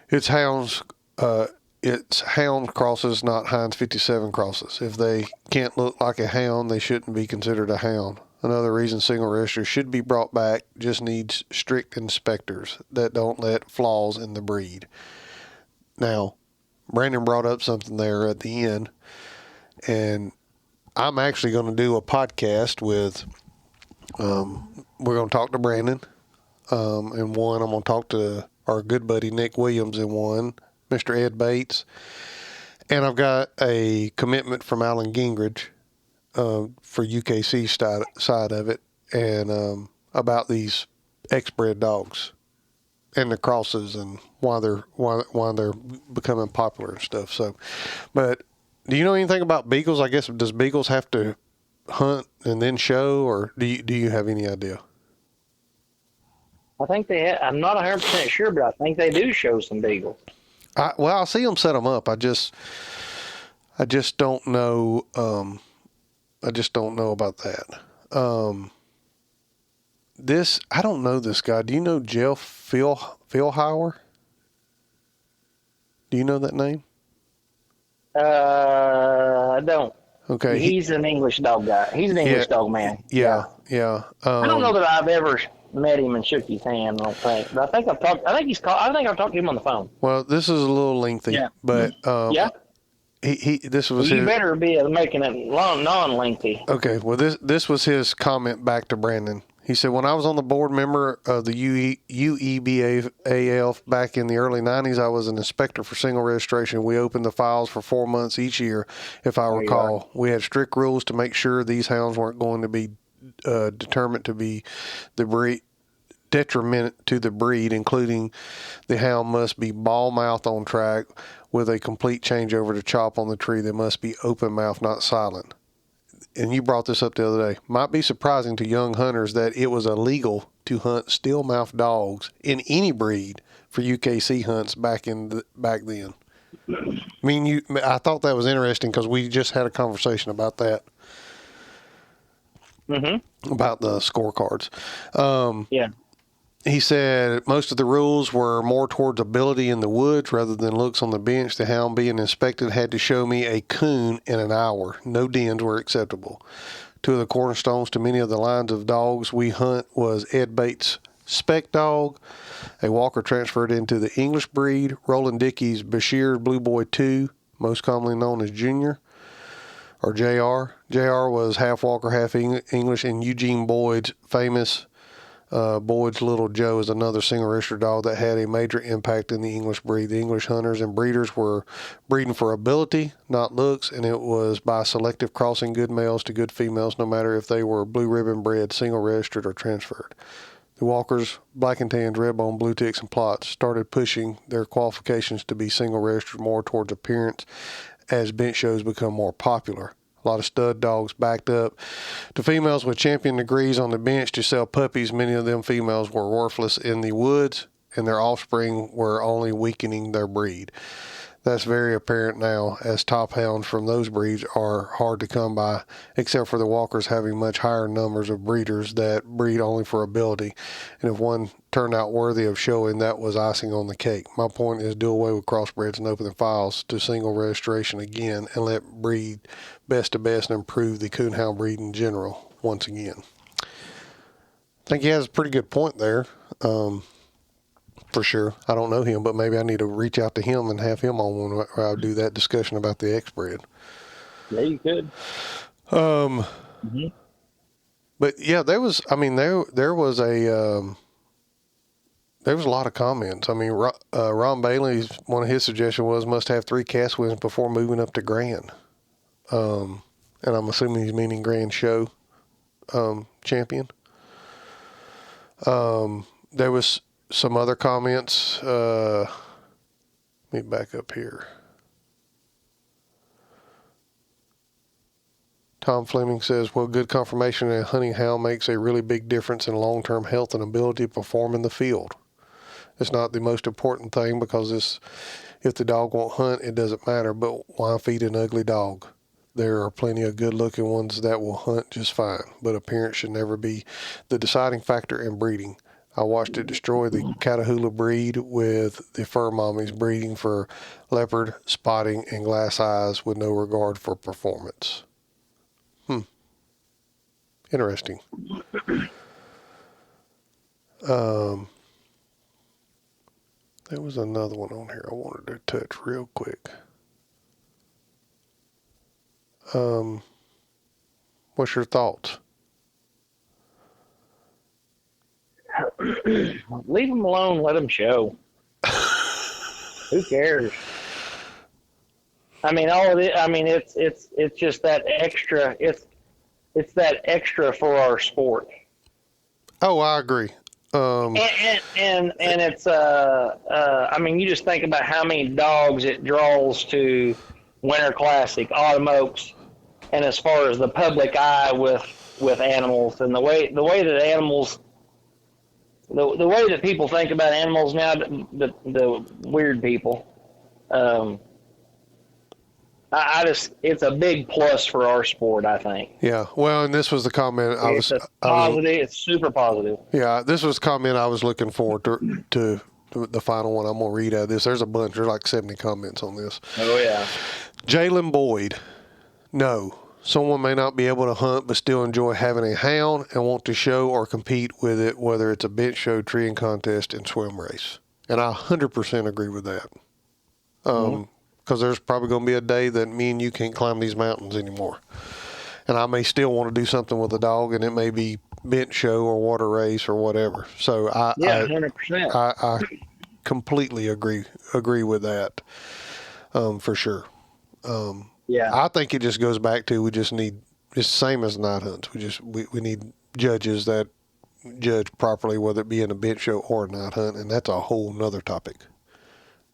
It's hounds crosses, not Heinz 57 crosses. If they can't look like a hound, they shouldn't be considered a hound. Another reason single registers should be brought back just needs strict inspectors that don't let flaws in the breed. Now, Brandon brought up something there at the end, and I'm actually going to do a podcast with, we're going to talk to Brandon, and one, I'm going to talk to our good buddy Nick Williams in one, Mr. Ed Bates, and I've got a commitment from Alan Gingrich for UKC side of it, and about these X-bred dogs and the crosses and why they're becoming popular and stuff. So, but do you know anything about beagles? I guess, does beagles have to hunt and then show, or do you have any idea? I think I'm not 100% sure, but I think they do show some beagles. I see them set them up. I just don't know. I just don't know about that. I don't know this guy. Do you know Jeff Philhauer? Do you know that name? I don't. Okay. He's an English dog guy. He's an English dog man. Yeah. I don't know that I've ever met him and shook his hand, I don't think. But I think I've talked to him on the phone. Well, this is a little lengthy, but this was you better be making it non-lengthy. Okay, well this was his comment back to Brandon. He said, when I was on the board member of the UEBAL back in the early 90s, I was an inspector for single registration. We opened the files for 4 months each year, if I recall. We had strict rules to make sure these hounds weren't going to be determined to be the breed detriment to the breed, including the hound must be ball mouth on track with a complete changeover to chop on the tree. They must be open mouth, not silent. And you brought this up the other day. Might be surprising to young hunters that it was illegal to hunt steel mouth dogs in any breed for UKC hunts back then. I mean, I thought that was interesting because we just had a conversation about that. About the scorecards. He said most of the rules were more towards ability in the woods rather than looks on the bench. The hound being inspected had to show me a coon in an hour. No dens were acceptable. Two of the cornerstones to many of the lines of dogs we hunt was Ed Bates' Spec Dog, a walker transferred into the English breed, Roland Dickey's Bashir Blue Boy 2, most commonly known as Junior, or JR. JR was half walker, half English, and Eugene Boyd's famous Boyd's Little Joe is another single register dog that had a major impact in the English breed. The English hunters and breeders were breeding for ability, not looks, and it was by selective crossing good males to good females, no matter if they were blue ribbon bred, single registered, or transferred. The walkers, black and tans, red bone, blue ticks, and plots started pushing their qualifications to be single registered more towards appearance as bench shows become more popular. A lot of stud dogs backed up to females with champion degrees on the bench to sell puppies. Many of them females were worthless in the woods, and their offspring were only weakening their breed. That's very apparent now, as top hounds from those breeds are hard to come by, except for the walkers having much higher numbers of breeders that breed only for ability. And if one turned out worthy of showing, that was icing on the cake. My point is, do away with crossbreds and open the files to single registration again, and let breed best to best and improve the coonhound breed in general once again. I think he has a pretty good point there. For sure. I don't know him, but maybe I need to reach out to him and have him on one where I'll do that discussion about the X-bred. Yeah, you could. But yeah, there was a lot of comments. I mean, Ron Bailey's, one of his suggestions was must have 3 cast wins before moving up to Grand. And I'm assuming he's meaning Grand Show champion. There was some other comments. Let me back up here. Tom Fleming says, well, good confirmation that a hunting hound makes a really big difference in long-term health and ability to perform in the field. It's not the most important thing, because if the dog won't hunt, it doesn't matter, but why feed an ugly dog? There are plenty of good-looking ones that will hunt just fine, but appearance should never be the deciding factor in breeding. I watched it destroy the Catahoula breed with the fur mommies breeding for leopard, spotting, and glass eyes with no regard for performance. Interesting. There was another one on here I wanted to touch real quick. What's your thoughts? Leave them alone. Let them show. Who cares? I mean, all of it. I mean, it's just that extra. It's that extra for our sport. Oh, I agree. And it's I mean, you just think about how many dogs it draws to Winter Classic, Autumn Oaks, and as far as the public eye with animals, and the way that animals. The way that people think about animals now, the weird people, it's a big plus for our sport, I think. Yeah, well, and this was the comment It's super positive. Yeah, this was the comment I was looking forward to the final one. I'm going to read out of this. There's a bunch. There's like 70 comments on this. Oh, yeah. Jalen Boyd. No. Someone may not be able to hunt but still enjoy having a hound and want to show or compete with it, whether it's a bench show, treeing contest, and swim race. And I 100% agree with that. Because there's probably going to be a day that me and you can't climb these mountains anymore. And I may still want to do something with a dog, and it may be bench show or water race or whatever. So 100%. I completely agree with that, for sure. Yeah, I think it just goes back to, we just need, it's the same as night hunts. We need judges that judge properly, whether it be in a bench show or a night hunt, and that's a whole nother topic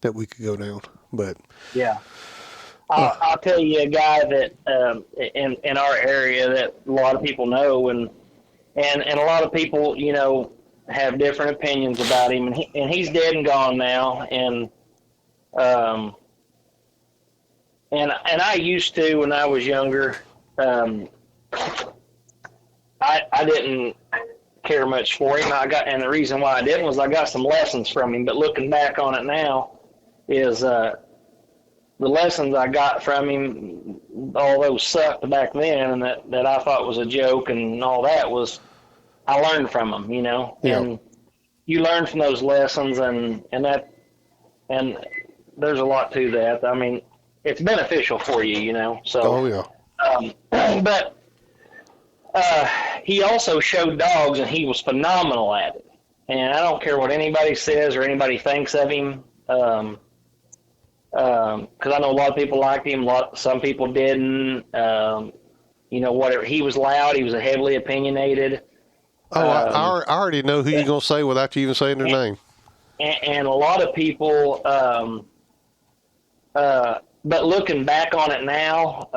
that we could go down. But yeah, I'll tell you a guy that in our area that a lot of people know, and a lot of people, you know, have different opinions about him, and he's dead and gone now, and I used to, when I was younger, I didn't care much for him. And the reason why I didn't was I got some lessons from him. But looking back on it now, is the lessons I got from him, all those sucked back then, and that I thought was a joke and all that, was I learned from them, you know. Yeah. And you learn from those lessons, and there's a lot to that. I mean, it's beneficial for you, you know. So. Oh yeah. But he also showed dogs, and he was phenomenal at it. And I don't care what anybody says or anybody thinks of him, because I know a lot of people liked him. Some people didn't. You know, whatever. He was loud. He was heavily opinionated. Oh, I already know who you're gonna say without you even saying their name. And a lot of people but looking back on it now,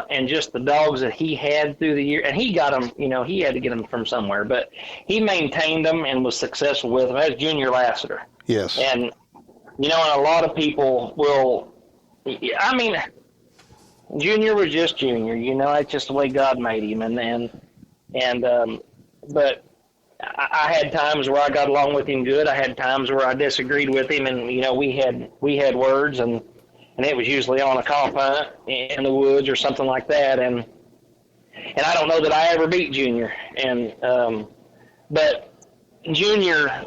and just the dogs that he had through the year, and he got them, he had to get them from somewhere, but he maintained them and was successful with them. That's Junior Lassiter. Yes. And, and a lot of people will, Junior was just Junior, that's just the way God made him. But I had times where I got along with him good. I had times where I disagreed with him, and we had words, and it was usually on a comp hunt in the woods or something like that. And I don't know that I ever beat Junior. But Junior,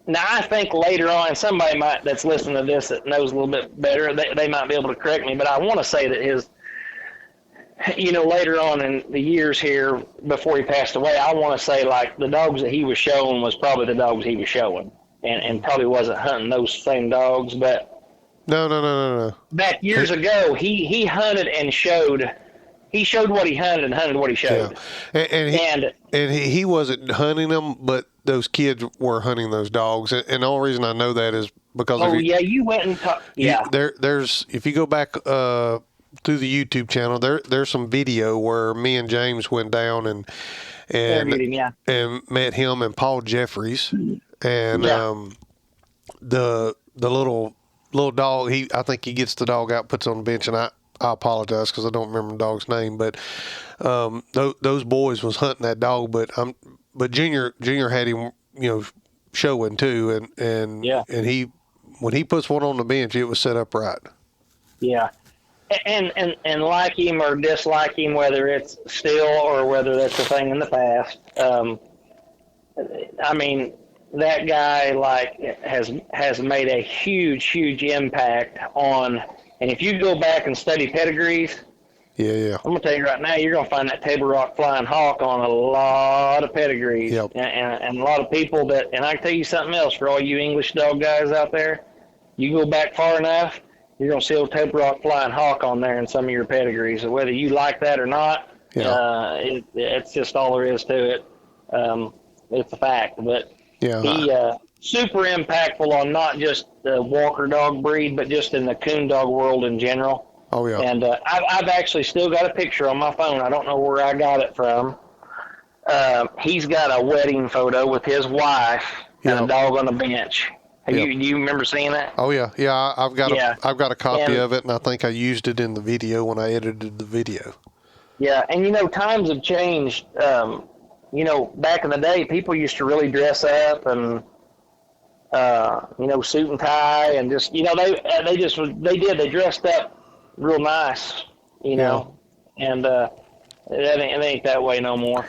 now I think later on, somebody that's listening to this that knows a little bit better, they might be able to correct me. But I want to say that his, later on in the years here before he passed away, I want to say like the dogs that he was showing was probably the dogs he was showing, and probably wasn't hunting those same dogs, but. No. Back years ago, he hunted and showed. He showed what he hunted and hunted what he showed. Yeah. And he wasn't hunting them, but those kids were hunting those dogs. And the only reason I know that is because you went and there's if you go back through the YouTube channel, there's some video where me and James went down and met him and Paul Jeffries and the little dog. I think he gets the dog out, puts it on the bench, and I apologize because I don't remember the dog's name, but those boys was hunting that dog, but Junior had him, showing too, and he when he puts one on the bench, it was set up right. Yeah, and like him or dislike him, whether it's still or whether that's a thing in the past. That guy has made a huge impact on. And if you go back and study pedigrees, I'm gonna tell you right now, you're gonna find that Table Rock Flying Hawk on a lot of pedigrees, and a lot of people that. And I can tell you something else for all you English dog guys out there. You go back far enough, you're gonna see old Table Rock Flying Hawk on there in some of your pedigrees. So whether you like that or not, it's just all there is to it. It's a fact, but. He super impactful on not just the Walker dog breed, but just in the coon dog world in general. Oh yeah. And I've actually still got a picture on my phone. I don't know where I got it from. He's got a wedding photo with his wife and a dog on the bench. Do you remember seeing that? Oh yeah, I've got a copy of it, and I think I used it in the video when I edited the video. Yeah, and times have changed. Back in the day, people used to really dress up and, suit and tie and just, they dressed up real nice, and it ain't that way no more.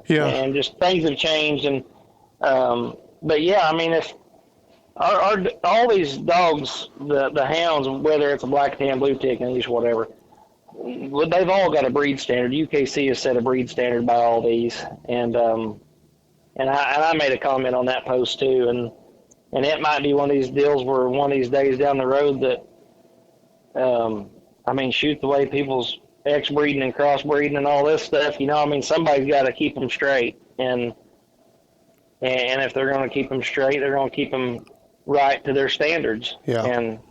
Yeah. And just things have changed. And, but yeah, if all these dogs, the hounds, whether it's a black tan, blue tick, English, whatever, they've all got a breed standard. UKC has set a breed standard by all these, and I made a comment on that post too, and it might be one of these deals where one of these days down the road that, shoot the way people's X-breeding and crossbreeding and all this stuff, somebody's got to keep them straight, and if they're going to keep them straight, they're going to keep them right to their standards. Yeah. And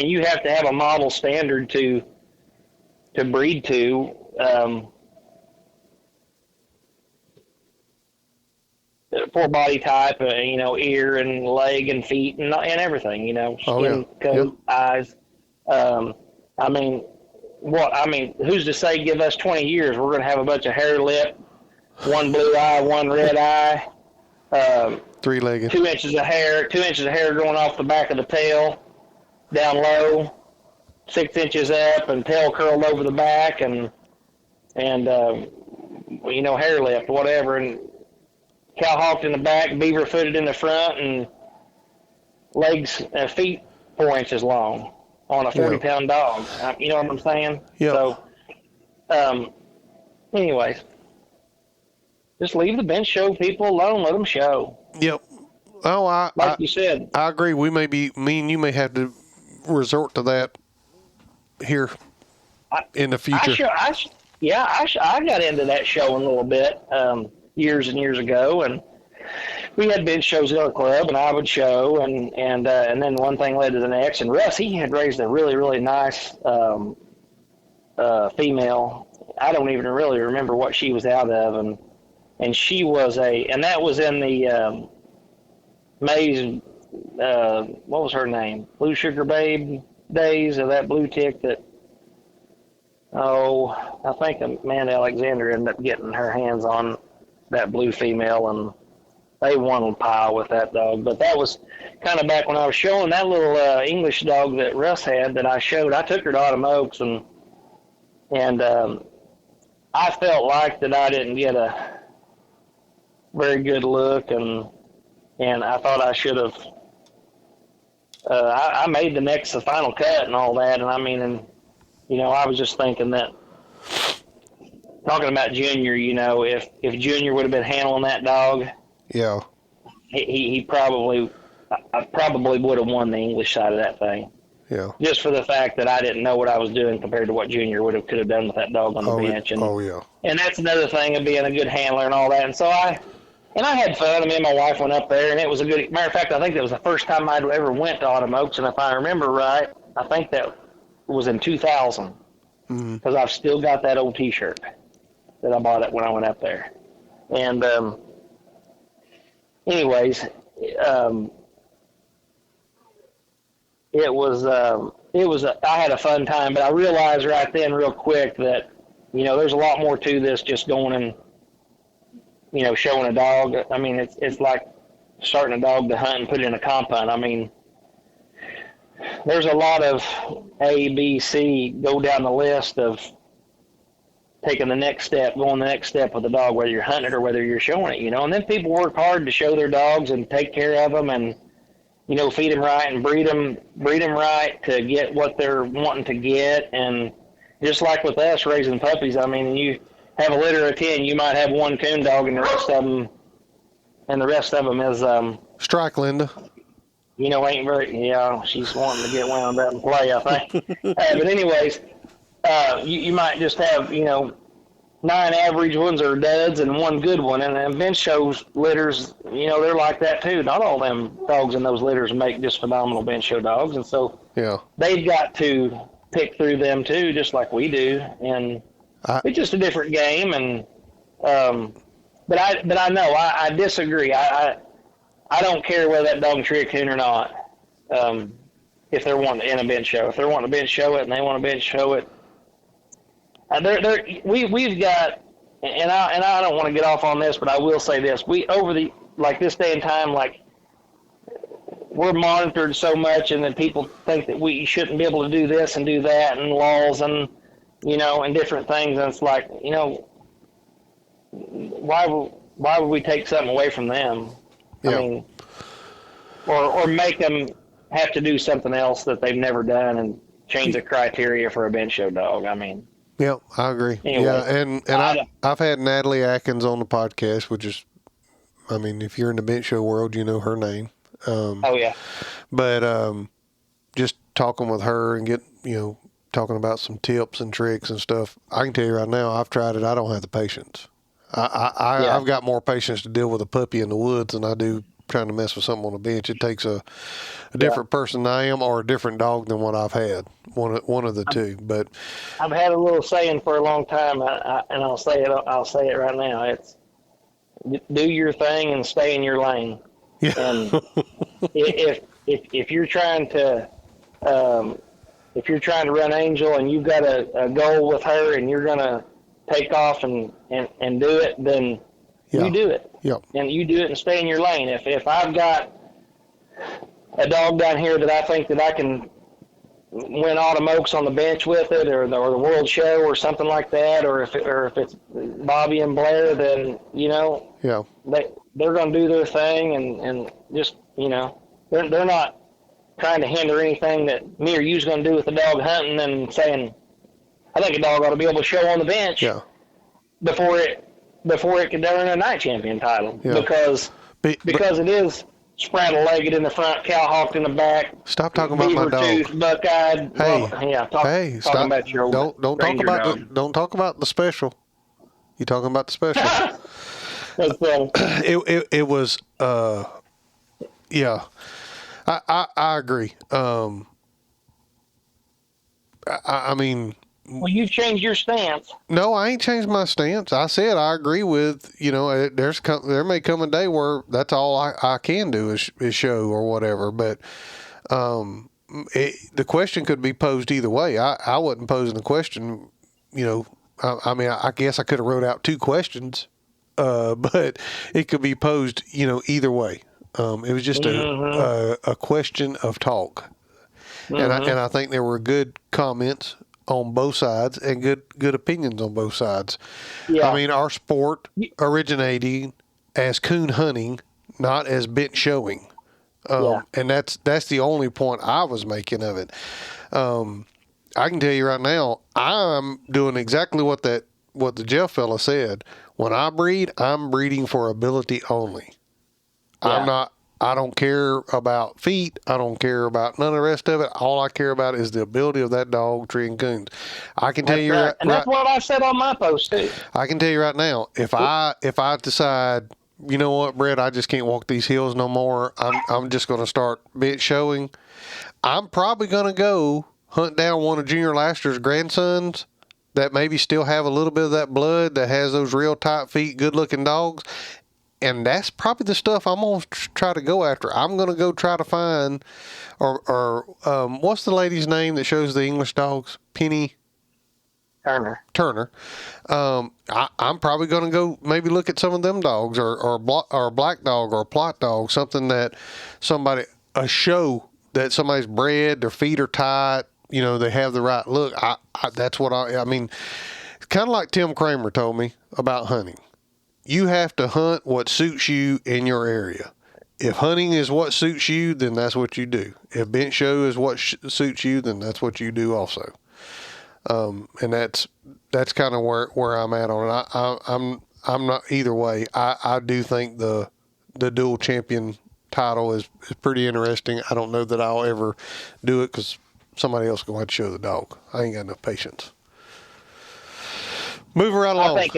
you have to have a model standard to breed to, for body type, ear and leg and feet and everything, skin, coat, eyes. Who's to say give us 20 years, we're going to have a bunch of hair lip, one blue eye, one red eye, 3-legged, 2 inches of hair going off the back of the tail, down low, 6 inches up, and tail curled over the back, and hair lip, whatever, and cow hawked in the back, beaver footed in the front, and legs, feet 4 inches long on a 40-pound dog. You know what I'm saying? Yeah. So, anyways, just leave the bench show people alone. Let them show. Yep. Oh, you said. I agree. Me and you may have to resort to that here in the future. I got into that show a little bit years and years ago, and we had bench shows at our club, and I would show, and then one thing led to the next. And Russ, he had raised a really, really nice female. I don't even really remember what she was out of, and she was and that was in the May's, what was her name? Blue Sugar Babe days of that blue tick that, I think Amanda Alexander ended up getting her hands on that blue female, and they won a pile with that dog. But that was kind of back when I was showing that little English dog that Russ had that I showed. I took her to Autumn Oaks, and I felt like that I didn't get a very good look, and I thought I should have. I made the final cut and all that, and I mean, and I was just thinking that, talking about Junior, if Junior would have been handling that dog, yeah, he probably, I probably would have won the English side of that thing. Yeah. Just for the fact that I didn't know what I was doing compared to what Junior could have done with that dog on the bench. And, yeah. And that's another thing of being a good handler and all that. And so I had fun. Me and my wife went up there, and it was a good. Matter of fact, I think that was the first time I'd ever went to Autumn Oaks, and if I remember right, I think that was in 2000, because I've still got that old T-shirt that I bought it when I went up there. And anyways, it was I had a fun time, but I realized right then real quick that there's a lot more to this just going and showing a dog. I mean, it's like starting a dog to hunt and put it in a comp hunt. I mean, there's a lot of A, B, C, go down the list of taking the next step, going the next step with the dog, whether you're hunting it or whether you're showing it, and then people work hard to show their dogs and take care of them and, feed them right and breed them right to get what they're wanting to get. And just like with us raising puppies, I mean, you have a litter of 10, you might have one coon dog and the rest of them is, Strike Linda. Ain't very, she's wanting to get wound up and play, I think. But anyways, you might just have, 9 average ones or duds and 1 good one. And bench shows litters, they're like that too. Not all them dogs in those litters make just phenomenal bench show dogs. And so they've got to pick through them too, just like we do. And it's just a different game. And, but I know, I disagree. I don't care whether that dog can tree a coon or not. If they're wanting to in a bench show, if they're wanting to bench show it and they want to bench show it, we've got, and I don't want to get off on this, but I will say this: this day and time, we're monitored so much, and then people think that we shouldn't be able to do this and do that, and laws and and different things, and it's like, why would we take something away from them? Yeah. I mean, or make them have to do something else that they've never done and change the criteria for a bench show dog. I mean. Yeah, I agree. Anyway, and I've had Natalie Atkins on the podcast, which is, I mean, if you're in the bench show world, you know her name. Oh yeah. But just talking with her and talking about some tips and tricks and stuff, I can tell you right now, I've tried it. I don't have the patience. I've got more patience to deal with a puppy in the woods than I do trying to mess with something on the bench. It takes a different person than I am, or a different dog than what I've had. One of the two. But I've had a little saying for a long time, and I'll say it right now. It's do your thing and stay in your lane. Yeah. And if you're trying to run Angel and you've got a goal with her and you're gonna take off and do it, then you do it. Yep. And you do it and stay in your lane. If I've got a dog down here that I think that I can win Autumn Oaks on the bench with it, or the World Show or something like that, or if it's Bobby and Blair, then they're going to do their thing and just they're not trying to hinder anything that me or you's going to do with the dog hunting and saying, I think a dog ought to be able to show on the bench before it could earn a Nite champion title, because it is spraddle-legged in the front, cow-hawked in the back. Stop talking about my dog. Beaver-toothed, buck-eyed. Stop. Talking about your old don't talk about dog. don't talk about the special. You talking about the special? It was yeah. I agree. I mean, well, you've changed your stance. no, I ain't changed my stance. I said I agree with, there may come a day where that's all I can do is show or whatever. But the question could be posed either way. I wasn't posing the question, I mean, I guess I could have wrote out 2 questions, but it could be posed, either way. It was just a question of talk. And I think there were good comments on both sides and good opinions on both sides. Yeah. I mean, our sport originating as coon hunting, not as bent showing. And that's the only point I was making of it. I can tell you right now, I'm doing exactly what the Jeff fella said. When I breed, I'm breeding for ability only. Yeah. I don't care about feet. I don't care about none of the rest of it. All I care about is the ability of that dog treeing coons. I can tell you right. And that's what I said on my post too. I can tell you right now, if I decide, you know what, Brett, I just can't walk these hills no more. I'm just going to start bent showing. I'm probably going to go hunt down one of Junior Laster's grandsons that maybe still have a little bit of that blood, that has those real tight feet, good looking dogs. And that's probably the stuff I'm going to try to go after. I'm going to go try to find, or what's the lady's name that shows the English dogs? Penny Turner. I'm probably going to go maybe look at some of them dogs, or a black dog or a plot dog, something that a show that somebody's bred, their feet are tight, they have the right look. That's what I mean, kind of like Tim Kramer told me about hunting. You have to hunt what suits you in your area. If hunting is what suits you, then that's what you do. If bent show is what suits you, then that's what you do also. And that's kind of where I'm at on it. I'm not either way. I do think the dual champion title is pretty interesting. I don't know that I'll ever do it because somebody else is going to have to show the dog. I ain't got enough patience. Move right along. I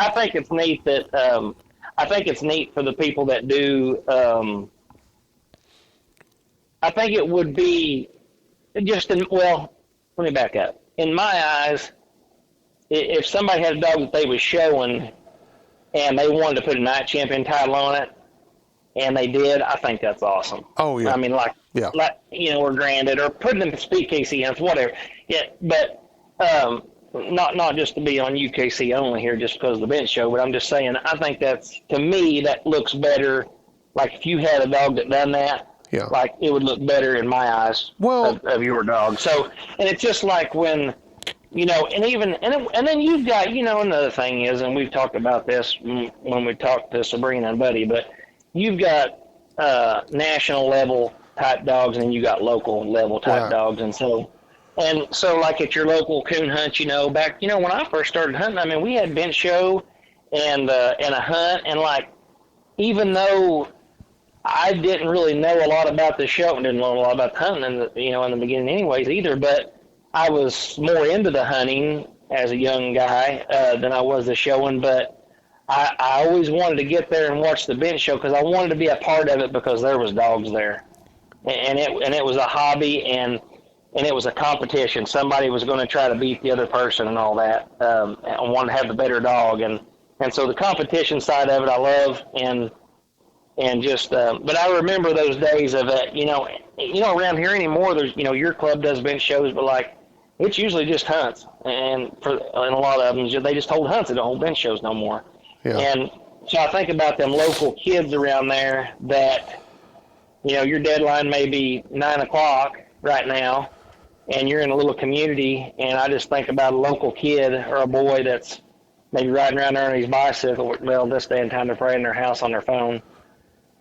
think it's neat that I think it's neat for the people that do. I think it would be just let me back up. In my eyes, if somebody had a dog that they was showing and they wanted to put a Nite champion title on it, and they did, I think that's awesome. Oh yeah. I mean, or granted, or putting them to speed KCMs, whatever. Yeah, but. Not just to be on UKC only here just because of the bench show, but I'm just saying I think to me that looks better. Like if you had a dog that done that, like it would look better in my eyes of your dog. So, and it's just like when, and then you've got, another thing is, and we've talked about this when we talked to Sabrina and Buddy, but you've got national level type dogs and you got local level type dogs, and so like at your local coon hunt, back, when I first started hunting, I mean, we had bench show and a hunt, and like, even though I didn't really know a lot about the show and didn't know a lot about hunting in the beginning anyways either, but I was more into the hunting as a young guy than I was the showing, but I always wanted to get there and watch the bench show because I wanted to be a part of it because there was dogs there, and it was a hobby, and it was a competition. Somebody was going to try to beat the other person and all that. I wanted to have the better dog. And so the competition side of it I love. And just, but I remember those days of it, around here anymore, there's, your club does bench shows, but like, it's usually just hunts. And a lot of them, they just hold hunts. They don't hold bench shows no more. Yeah. And so I think about them local kids around there that, your deadline may be 9:00 right now, and you're in a little community, and I just think about a local kid or a boy that's maybe riding around there on his bicycle. Well, this day and time they're probably in their house on their phone,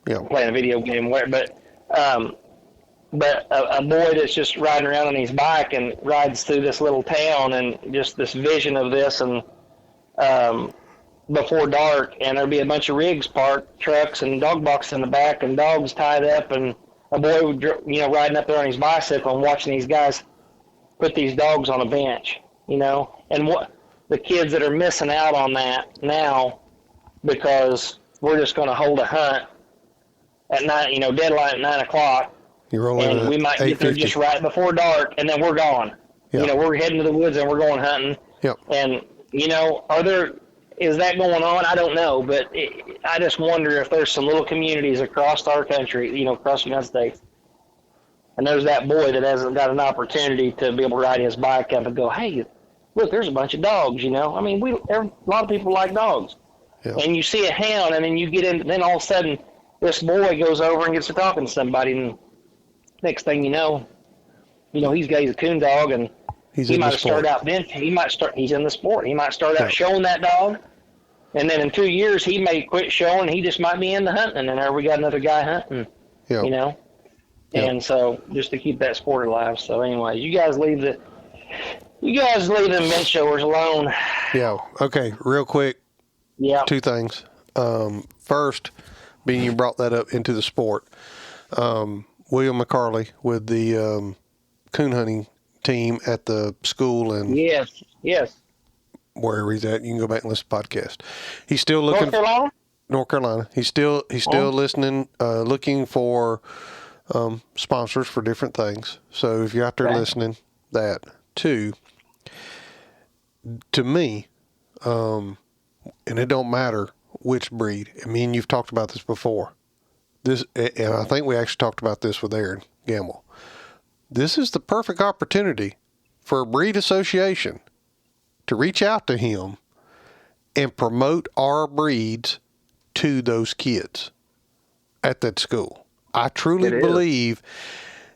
playing a video game. But a boy that's just riding around on his bike and rides through this little town, and just this vision of this, and before dark, and there'd be a bunch of rigs parked, trucks and dog boxes in the back, and dogs tied up, and a boy would, riding up there on his bicycle and watching these guys put these dogs on a bench, and what the kids that are missing out on that now, because we're just going to hold a hunt at night, deadline at 9 o'clock. And we might get there just right before dark, and then we're gone. Yep. We're heading to the woods and we're going hunting. Yep. And, is that going on? I don't know, but I just wonder if there's some little communities across our country, across the United States, and there's that boy that hasn't got an opportunity to be able to ride his bike up and go, hey, look, there's a bunch of dogs, a lot of people like dogs. Yeah. And you see a hound, and then you get in, then all of a sudden this boy goes over and gets to talking to somebody, and next thing you know, he's a coon dog, and he might start out then. He's in the sport. He might start out showing that dog, and then in 2 years he may quit showing. He just might be into hunting, and there we got another guy hunting. Yeah. And so just to keep that sport alive. So anyway, you guys leave them bench showers alone. Yeah. Okay. Real quick. Yeah. 2 things. First, being you brought that up into the sport, William McCarley with the coon hunting team at the school, and yes, wherever he's at, you can go back and listen to the podcast. He's still looking. North Carolina. He's still listening, looking for sponsors for different things. So if you're out there listening, that too. To me, and it don't matter which breed. I mean, you've talked about this before. And I think we actually talked about this with Aaron Gamble. This is the perfect opportunity for a breed association to reach out to him and promote our breeds to those kids at that school. I truly believe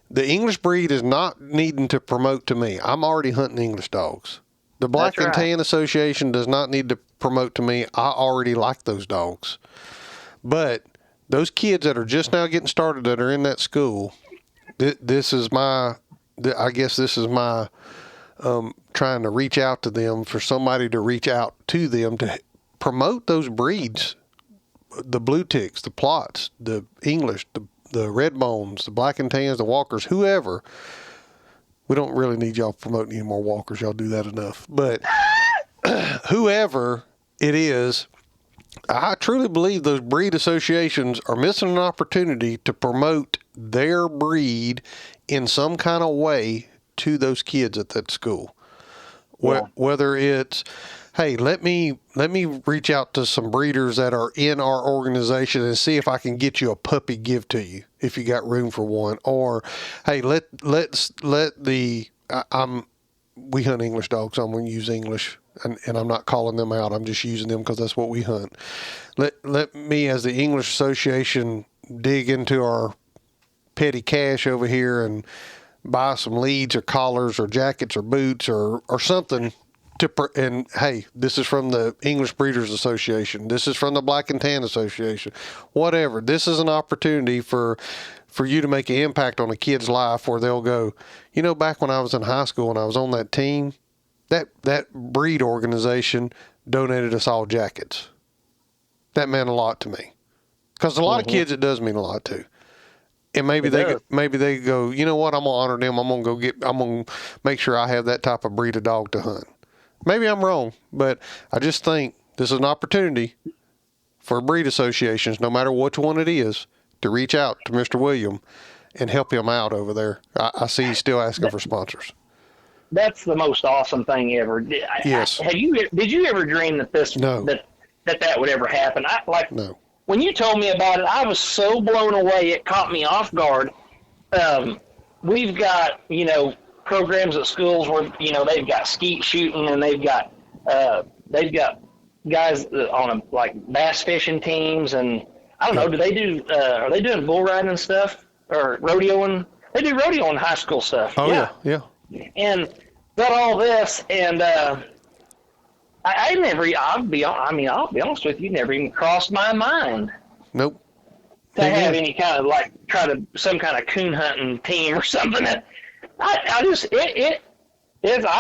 the English breed is not needing to promote to me. I'm already hunting English dogs. The Black and Tan Association does not need to promote to me. I already like those dogs. But those kids that are just now getting started that are in that school, this is my trying to reach out to them, for somebody to reach out to them to promote those breeds, the blue ticks, the plots, the English, the red bones, the black and tans, the walkers, whoever. We don't really need y'all promoting any more walkers. Y'all do that enough. But whoever it is, I truly believe those breed associations are missing an opportunity to promote their breed in some kind of way to those kids at that school. Yeah. Whether it's, hey, let me reach out to some breeders that are in our organization and see if I can get you a puppy give to you if you got room for one. Or, hey, we hunt English dogs, so I'm going to use English, and I'm not calling them out. I'm just using them because that's what we hunt. Let me, as the English Association, dig into our petty cash over here and buy some leads or collars or jackets or boots or something. And hey, this is from the English Breeders Association. This is from the Black and Tan Association. Whatever. This is an opportunity for you to make an impact on a kid's life where they'll go, back when I was in high school and I was on that team, that breed organization donated us all jackets. That meant a lot to me. Because a lot of kids, it does mean a lot to. And maybe they go, you know what, I'm going to honor them. I'm going to make sure I have that type of breed of dog to hunt. Maybe I'm wrong, but I just think this is an opportunity for breed associations, no matter which one it is, to reach out to Mr. William and help him out over there. I see he's still asking for sponsors. That's the most awesome thing ever. Yes. Did you ever dream that that would ever happen? No. When you told me about it, I was so blown away. It caught me off guard. We've got, programs at schools where, they've got skeet shooting, and they've got guys on bass fishing teams, and I don't know, are they doing bull riding and stuff or rodeoing? They do rodeo in high school stuff. Oh yeah. And got all this, and I'll be honest with you, never even crossed my mind. Nope. To have any kind of some kind of coon hunting team or something. I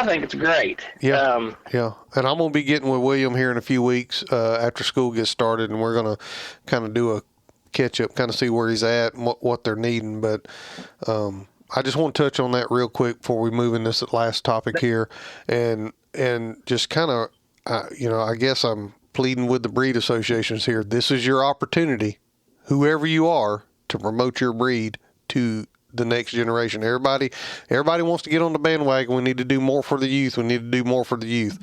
think it's great. Yeah. Yeah. And I'm going to be getting with William here in a few weeks after school gets started, and we're going to kind of do a catch up, kind of see where he's at and what they're needing. But I just want to touch on that real quick before we move in this last topic here, and just kind of, I guess I'm pleading with the breed associations here. This is your opportunity, whoever you are, to promote your breed to the next generation. Everybody wants to get on the bandwagon. We need to do more for the youth. We need to do more for the youth.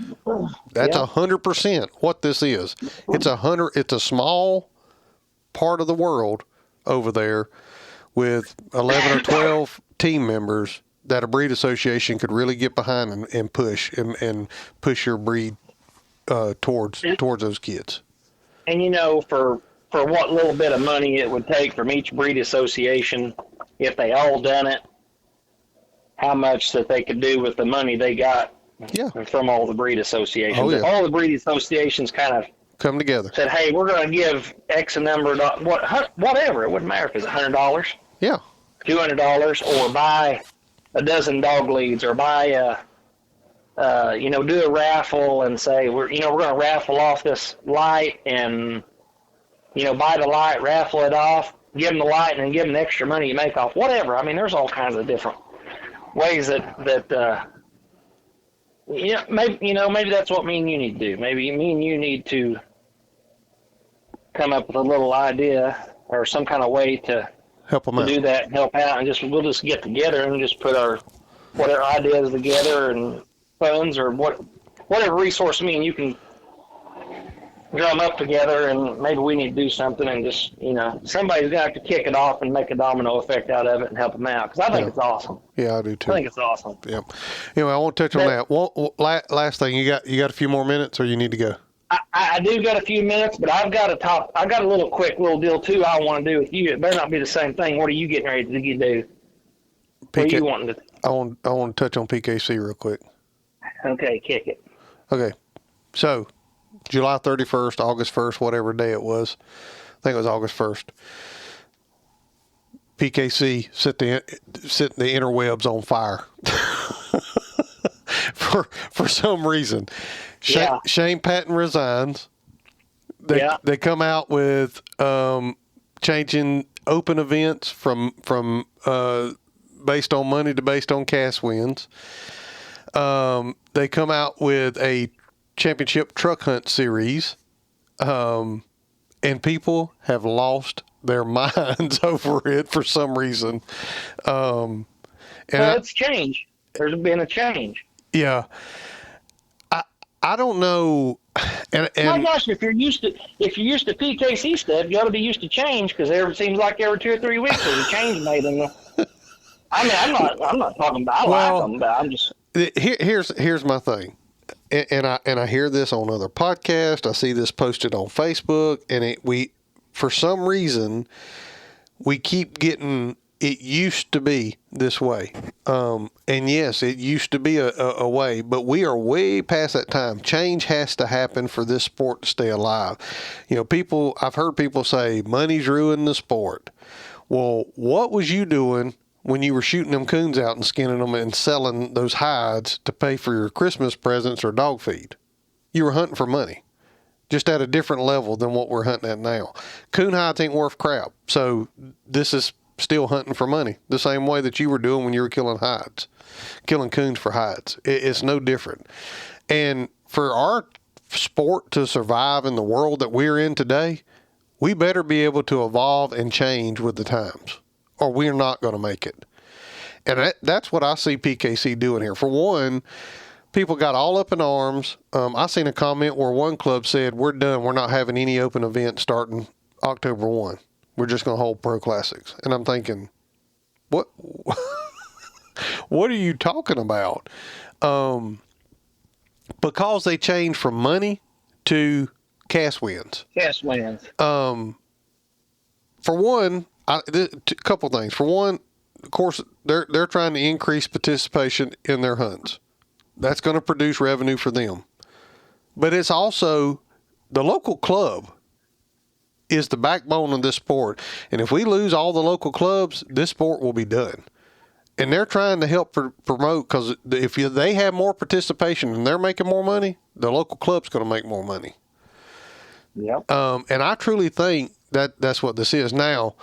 That's 100% what this is. It's a small part of the world over there with 11 or 12 team members that a breed association could really get behind and push and push your breed towards those kids. And for what little bit of money it would take from each breed association, if they all done it, how much that they could do with the money they got from all the breed associations. Oh, yeah. If all the breed associations kind of come together, said, hey, we're going to give X a number of whatever. It wouldn't matter if it's $100, yeah, $200, or buy a dozen dog leads, or buy do a raffle and say, we're going to raffle off this light, and buy the light, raffle it off, give them the light, and then give them the extra money you make off, whatever. I mean, there's all kinds of different ways that maybe that's what me and you need to do. Maybe me and you need to come up with a little idea or some kind of way to help them out. Do that and help out, and we'll just get together and just put our whatever ideas together and funds or whatever resource me and you can drum up together, and maybe we need to do something and just, somebody's going to have to kick it off and make a domino effect out of it and help them out, because I think it's awesome. Yeah, I do too. I think it's awesome. Yeah. Anyway, I want to touch on that. Last thing, you got a few more minutes, or you need to go? I do got a few minutes, but I got a little quick little deal too I want to do with you. It better not be the same thing. What are you getting ready to do? What are you wanting to? I want to touch on PKC real quick. Okay, kick it. Okay, so July 31st, August 1st, whatever day it was, I think it was August 1st. PKC set the interwebs on fire for some reason. Shane Patton resigns. They come out with changing open events from based on money to based on cast wins. They come out with a championship truck hunt series, and people have lost their minds over it for some reason. It's changed. There's been a change. Yeah. I don't know. And my gosh, if you're used to PKC stuff, you ought to be used to change, because it seems like every 2 or 3 weeks there's a change made in the. I mean, I'm not talking about. Like them, but I'm just. Here's my thing, and I hear this on other podcasts. I see this posted on Facebook, and for some reason we keep getting. It used to be this way. And yes, it used to be a way, but we are way past that time. Change has to happen for this sport to stay alive. I've heard people say money's ruining the sport. Well, what was you doing when you were shooting them coons out and skinning them and selling those hides to pay for your Christmas presents or dog feed? You were hunting for money, just at a different level than what we're hunting at now. Coon hides ain't worth crap. So this is still hunting for money, the same way that you were doing when you were killing coons for hides. It's no different. And for our sport to survive in the world that we're in today, we better be able to evolve and change with the times, or we're not going to make it. And that's what I see PKC doing here. For one, people got all up in arms. I seen a comment where one club said, we're done. We're not having any open events starting October 1. We're just going to hold pro classics. And I'm thinking, what are you talking about? Because they changed from money to cast wins. Cast wins. For one, a couple things. For one, of course, they're trying to increase participation in their hunts. That's going to produce revenue for them. But it's also the local club is the backbone of this sport. And if we lose all the local clubs, this sport will be done. And they're trying to help promote, because if they have more participation and they're making more money, the local club's going to make more money. Yep. And I truly think that's what this is. Now,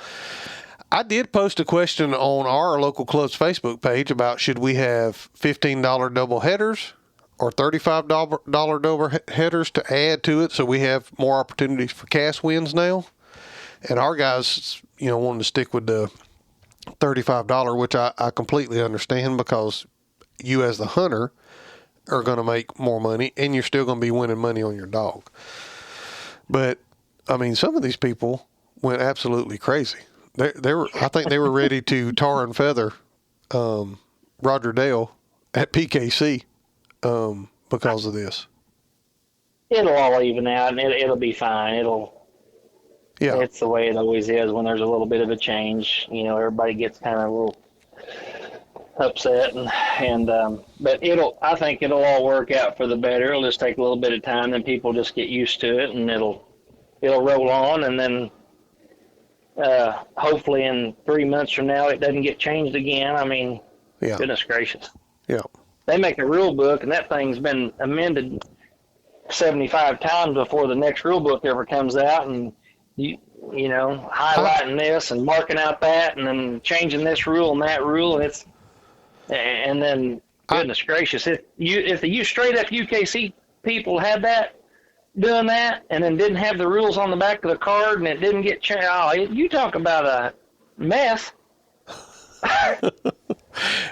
I did post a question on our local club's Facebook page about should we have $15 double headers or $35 double headers to add to it, so we have more opportunities for cast wins now. And our guys, wanting to stick with the $35, which I completely understand, because you as the hunter are going to make more money, and you're still going to be winning money on your dog. But I mean, some of these people went absolutely crazy. I think they were ready to tar and feather Roger Dale at PKC because of this. It'll all even out, and it'll be fine. Yeah. It's the way it always is when there's a little bit of a change. Everybody gets kind of a little upset, but I think it'll all work out for the better. It'll just take a little bit of time, then people just get used to it, and it'll roll on, and then hopefully in 3 months from now it doesn't get changed again. I mean, Goodness gracious. Yeah. They make a rule book, and that thing's been amended 75 times before the next rule book ever comes out, and highlighting this and marking out that, and then changing this rule and that rule, and then goodness gracious, if the straight up UKC people had that doing that, and then didn't have the rules on the back of the card, and it didn't get changed, you talk about a mess.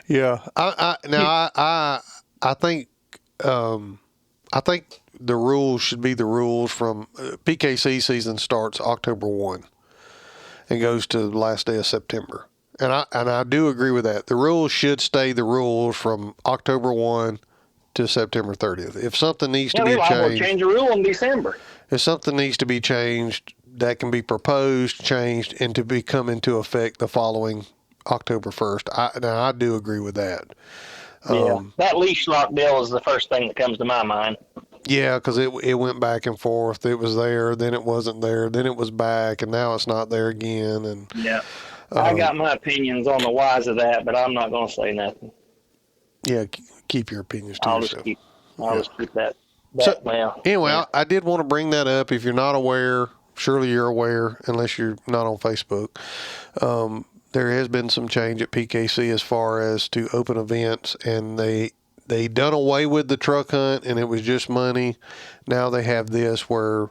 Yeah, I think the rules should be the rules from PKC season starts October 1 and goes to the last day of September. And I do agree with that. The rules should stay the rules from October 1 to September 30th. If something needs to be changed, change a rule in December. If something needs to be changed, that can be proposed, changed, and to come into effect the following October 1st. I do agree with that. That leash lock deal is the first thing that comes to my mind. Yeah, because it went back and forth. It was there, then it wasn't there, then it was back, and now it's not there again. And I got my opinions on the whys of that, but I'm not going to say nothing. Yeah, keep your opinions to yourself. I'll just keep that. Anyway, I did want to bring that up. If you're not aware, surely you're aware, unless you're not on Facebook. There has been some change at PKC as far as to open events, and they done away with the truck hunt, and it was just money. Now they have this where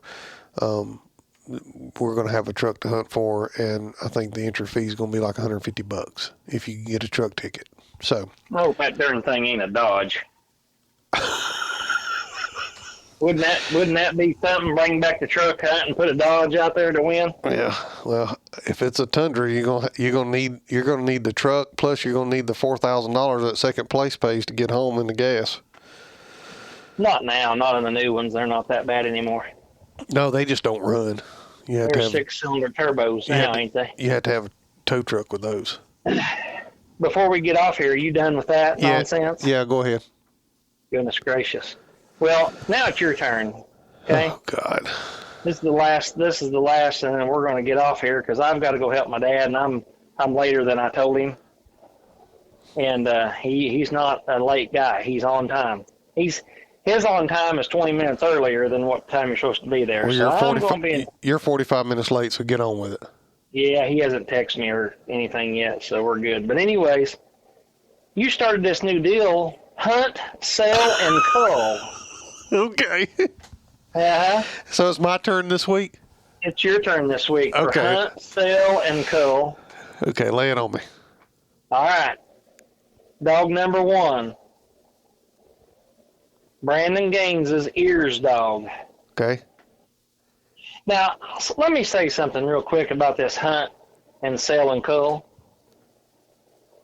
we're going to have a truck to hunt for, and I think the entry fee is going to be like $150 if you get a truck ticket. So, that darn thing ain't a Dodge. Wouldn't that be something? Bring back the truck hunt and put a Dodge out there to win? Yeah. Well, if it's a Tundra, you're gonna need the truck, plus you're gonna need the $4,000 that second place pays to get home in the gas. Not now. Not in the new ones. They're not that bad anymore. No, they just don't run. They're 6-cylinder turbos now, ain't they? You have to have a tow truck with those. Before we get off here, are you done with that nonsense? Yeah, go ahead. Goodness gracious. Well, now it's your turn. Okay. Oh God. This is the last, and then we're going to get off here because I've got to go help my dad, and I'm later than I told him. And he's not a late guy. He's on time. His on time is 20 minutes earlier than what time you're supposed to be there. Well, you're 45 minutes late, so get on with it. Yeah, he hasn't texted me or anything yet, so we're good. But anyways, you started this new deal, hunt, sell, and cull. Okay. Uh-huh. So it's my turn this week? It's your turn this week for Okay. hunt, sell, and cull. Okay, lay it on me. All right. Dog number 1. Brandon Gaines's Ears dog. Okay. Now, let me say something real quick about this hunt and sell and cull.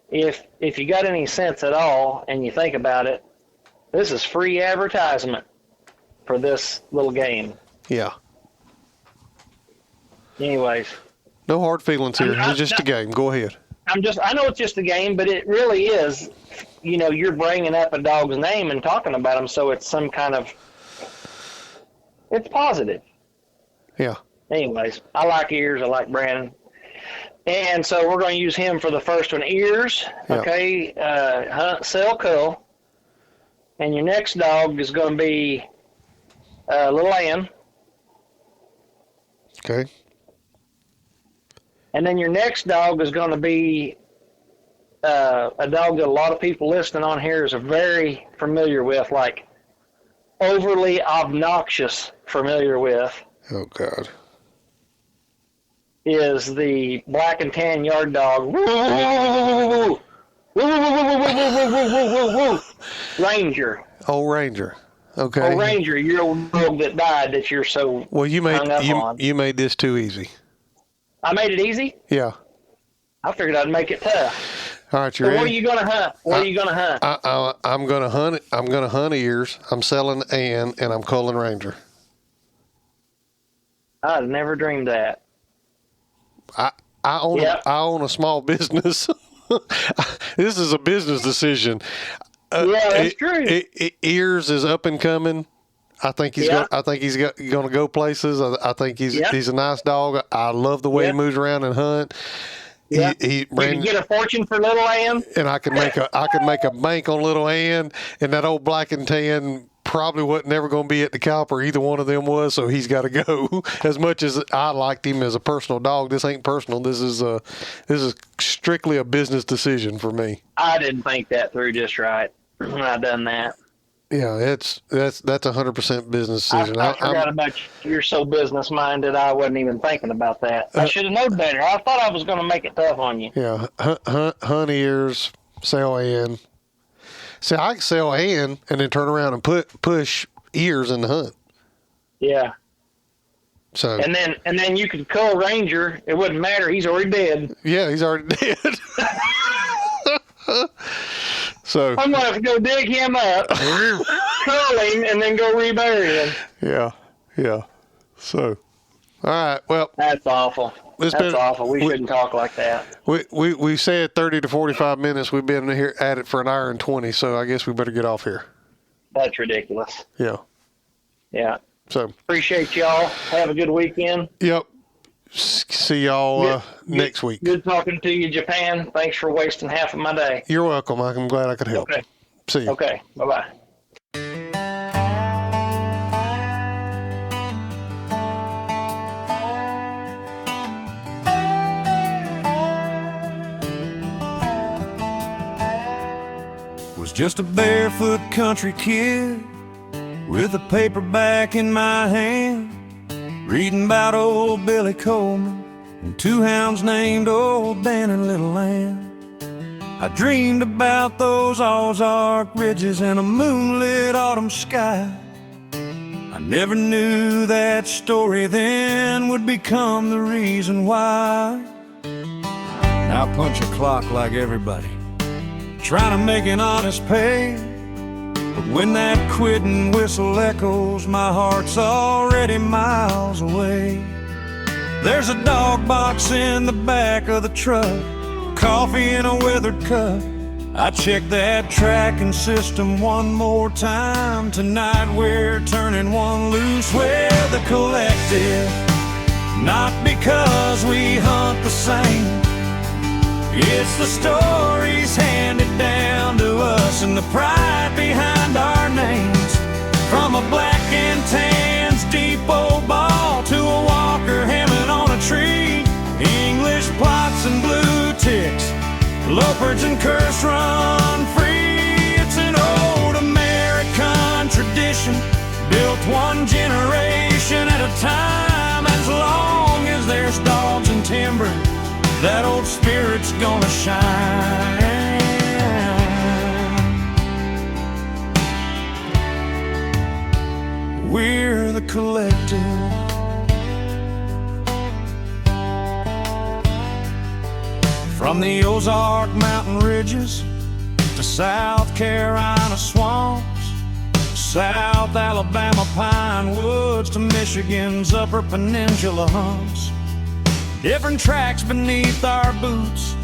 If you got any sense at all and you think about it, this is free advertisement for this little game. Yeah. Anyways. No hard feelings here. It's just a game. Go ahead. I know it's just a game, but it really is. You're bringing up a dog's name and talking about him, so it's some kind of, it's positive. Yeah. Anyways, I like Ears. I like Brandon. And so we're going to use him for the first one, Ears. Yeah. Okay. Hunt, sell, cull. And your next dog is going to be Little Ann. Okay. And then your next dog is going to be a dog that a lot of people listening on here is very familiar with, like overly obnoxious familiar with Oh, God. is the black and tan yard dog. Ranger. Old Ranger. Okay. Oh, Ranger, your old dog that died that you're so Well, you made hung up on. you made this too easy. I made it easy? Yeah. I figured I'd make it tough. All right, you So ready? what are you gonna hunt? What are you gonna hunt? I'm gonna hunt. I'm gonna hunt ears. I'm selling and I'm culling Ranger. I'd never dreamed that. I own a small business. This is a business decision. Yeah, that's true. Ears is up and coming. I think he's Yeah. going to go places. I think he's a nice dog. I love the way he moves around and hunt. Yeah. You can get a fortune for Little Ann. And I can make a bank on Little Ann, and that old black and tan probably wasn't never going to be at the caliper. Either one of them was, so he's got to go. As much as I liked him as a personal dog, this ain't personal. This is strictly a business decision for me. I didn't think that through just right. I done that. Yeah, that's 100% business decision. I forgot about you. You're so business minded. I wasn't even thinking about that. I should have known better. I thought I was going to make it tough on you. Yeah, hunt ears, sell Ann. See, I can sell Ann and then turn around and push ears in the hunt. Yeah. So and then you could cull Ranger. It wouldn't matter. He's already dead. Yeah, he's already dead. So I'm gonna have to go dig him up, cull him, and then go rebury him. Yeah. So, all right. Well, that's awful. That's awful. We shouldn't talk like that. We said 30 to 45 minutes. We've been here at it for an hour and 20. So I guess we better get off here. That's ridiculous. Yeah. Yeah. So appreciate y'all. Have a good weekend. Yep. See y'all next week. Good talking to you, Japan. Thanks for wasting half of my day. You're welcome. I'm glad I could help. Okay. See you. Okay. Bye-bye. Was just a barefoot country kid with a paperback in my hand, reading about old Billy Coleman and two hounds named Old Dan and Little Ann. I dreamed about those Ozark ridges and a moonlit autumn sky. I never knew that story then would become the reason why. Now I punch a clock like everybody, trying to make an honest pay. But when that quitting whistle echoes, my heart's already miles away. There's a dog box in the back of the truck, coffee in a weathered cup. I check that tracking system one more time. Tonight we're turning one loose. We're the collective, not because we hunt the same. It's the stories handed down to us and the pride behind our names. From a black and tan's deep old ball to a walker hemming on a tree, English plots and blue ticks, Lopards and curse run free. It's an old American tradition, built one generation at a time. As long as there's dogs and timber, that old spirit's gonna shine. We're the collective. From the Ozark mountain ridges to South Carolina swamps, South Alabama pine woods to Michigan's upper peninsula humps. Different tracks beneath our boots,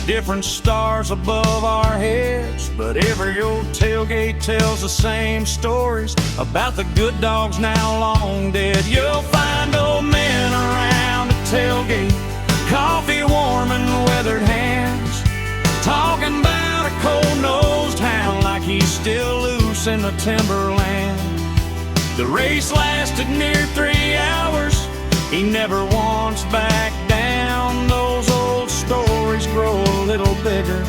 different stars above our heads, but every old tailgate tells the same stories about the good dogs now long dead. You'll find old men around the tailgate, coffee warm and weathered hands, talking about a cold-nosed hound like he's still loose in the timberland. The race lasted near 3 hours. He never once backed down. Those old stories grow a little bigger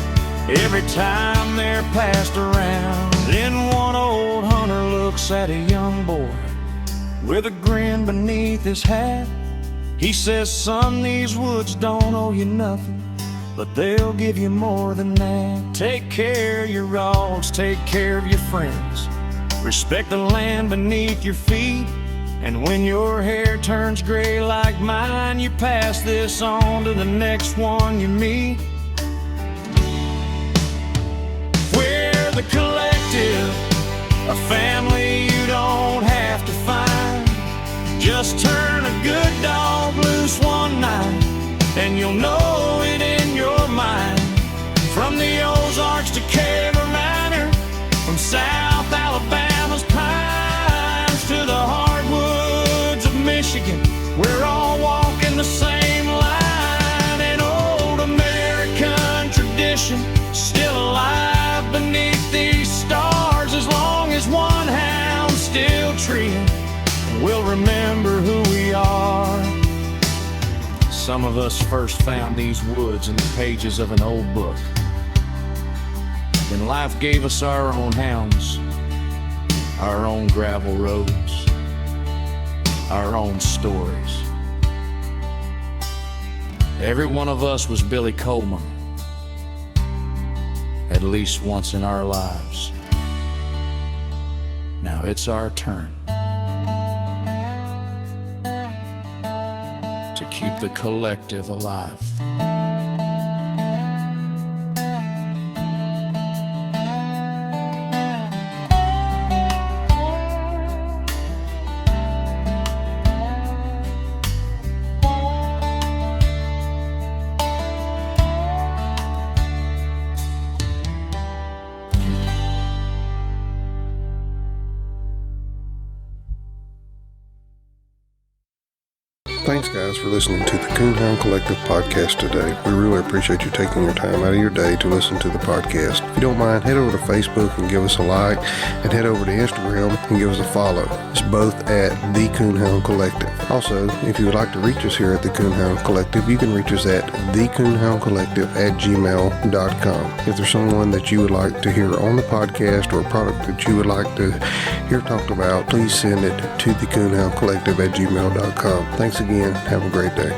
every time they're passed around. Then one old hunter looks looks at a young boy with a grin beneath his hat. He says, son, these woods don't owe you nothing, but they'll give you more than that. Take care of your dogs, take care of your friends. Respect the land beneath your feet. And when your hair turns gray like mine, you pass this on to the next one you meet. We're the collective, a family you don't have to find. Just turn a good dog loose one night, and you'll know it in your mind. From the Ozarks to Carolina, from South Alabama's pines to the hardwoods of Michigan, we're all walking the same line. An old American tradition still alive beneath these stars. As long as one hound's still treeing, we'll remember who we are. Some of us first found these woods in the pages of an old book. Then life gave us our own hounds, our own gravel roads, our own stories. Every one of us was Billy Coleman, at least once in our lives. Now it's our turn to keep the collective alive. Thanks, guys, for listening to the Coonhound Collective podcast today. We really appreciate you taking your time out of your day to listen to the podcast. If you don't mind, head over to Facebook and give us a like, and head over to Instagram and give us a follow. It's both at the Coonhound Collective. Also, if you would like to reach us here at the Coonhound Collective, you can reach us at thecoonhoundcollective@gmail.com. If there's someone that you would like to hear on the podcast or a product that you would like to hear talked about, please send it to thecoonhoundcollective@gmail.com. Thanks again. Have a great day.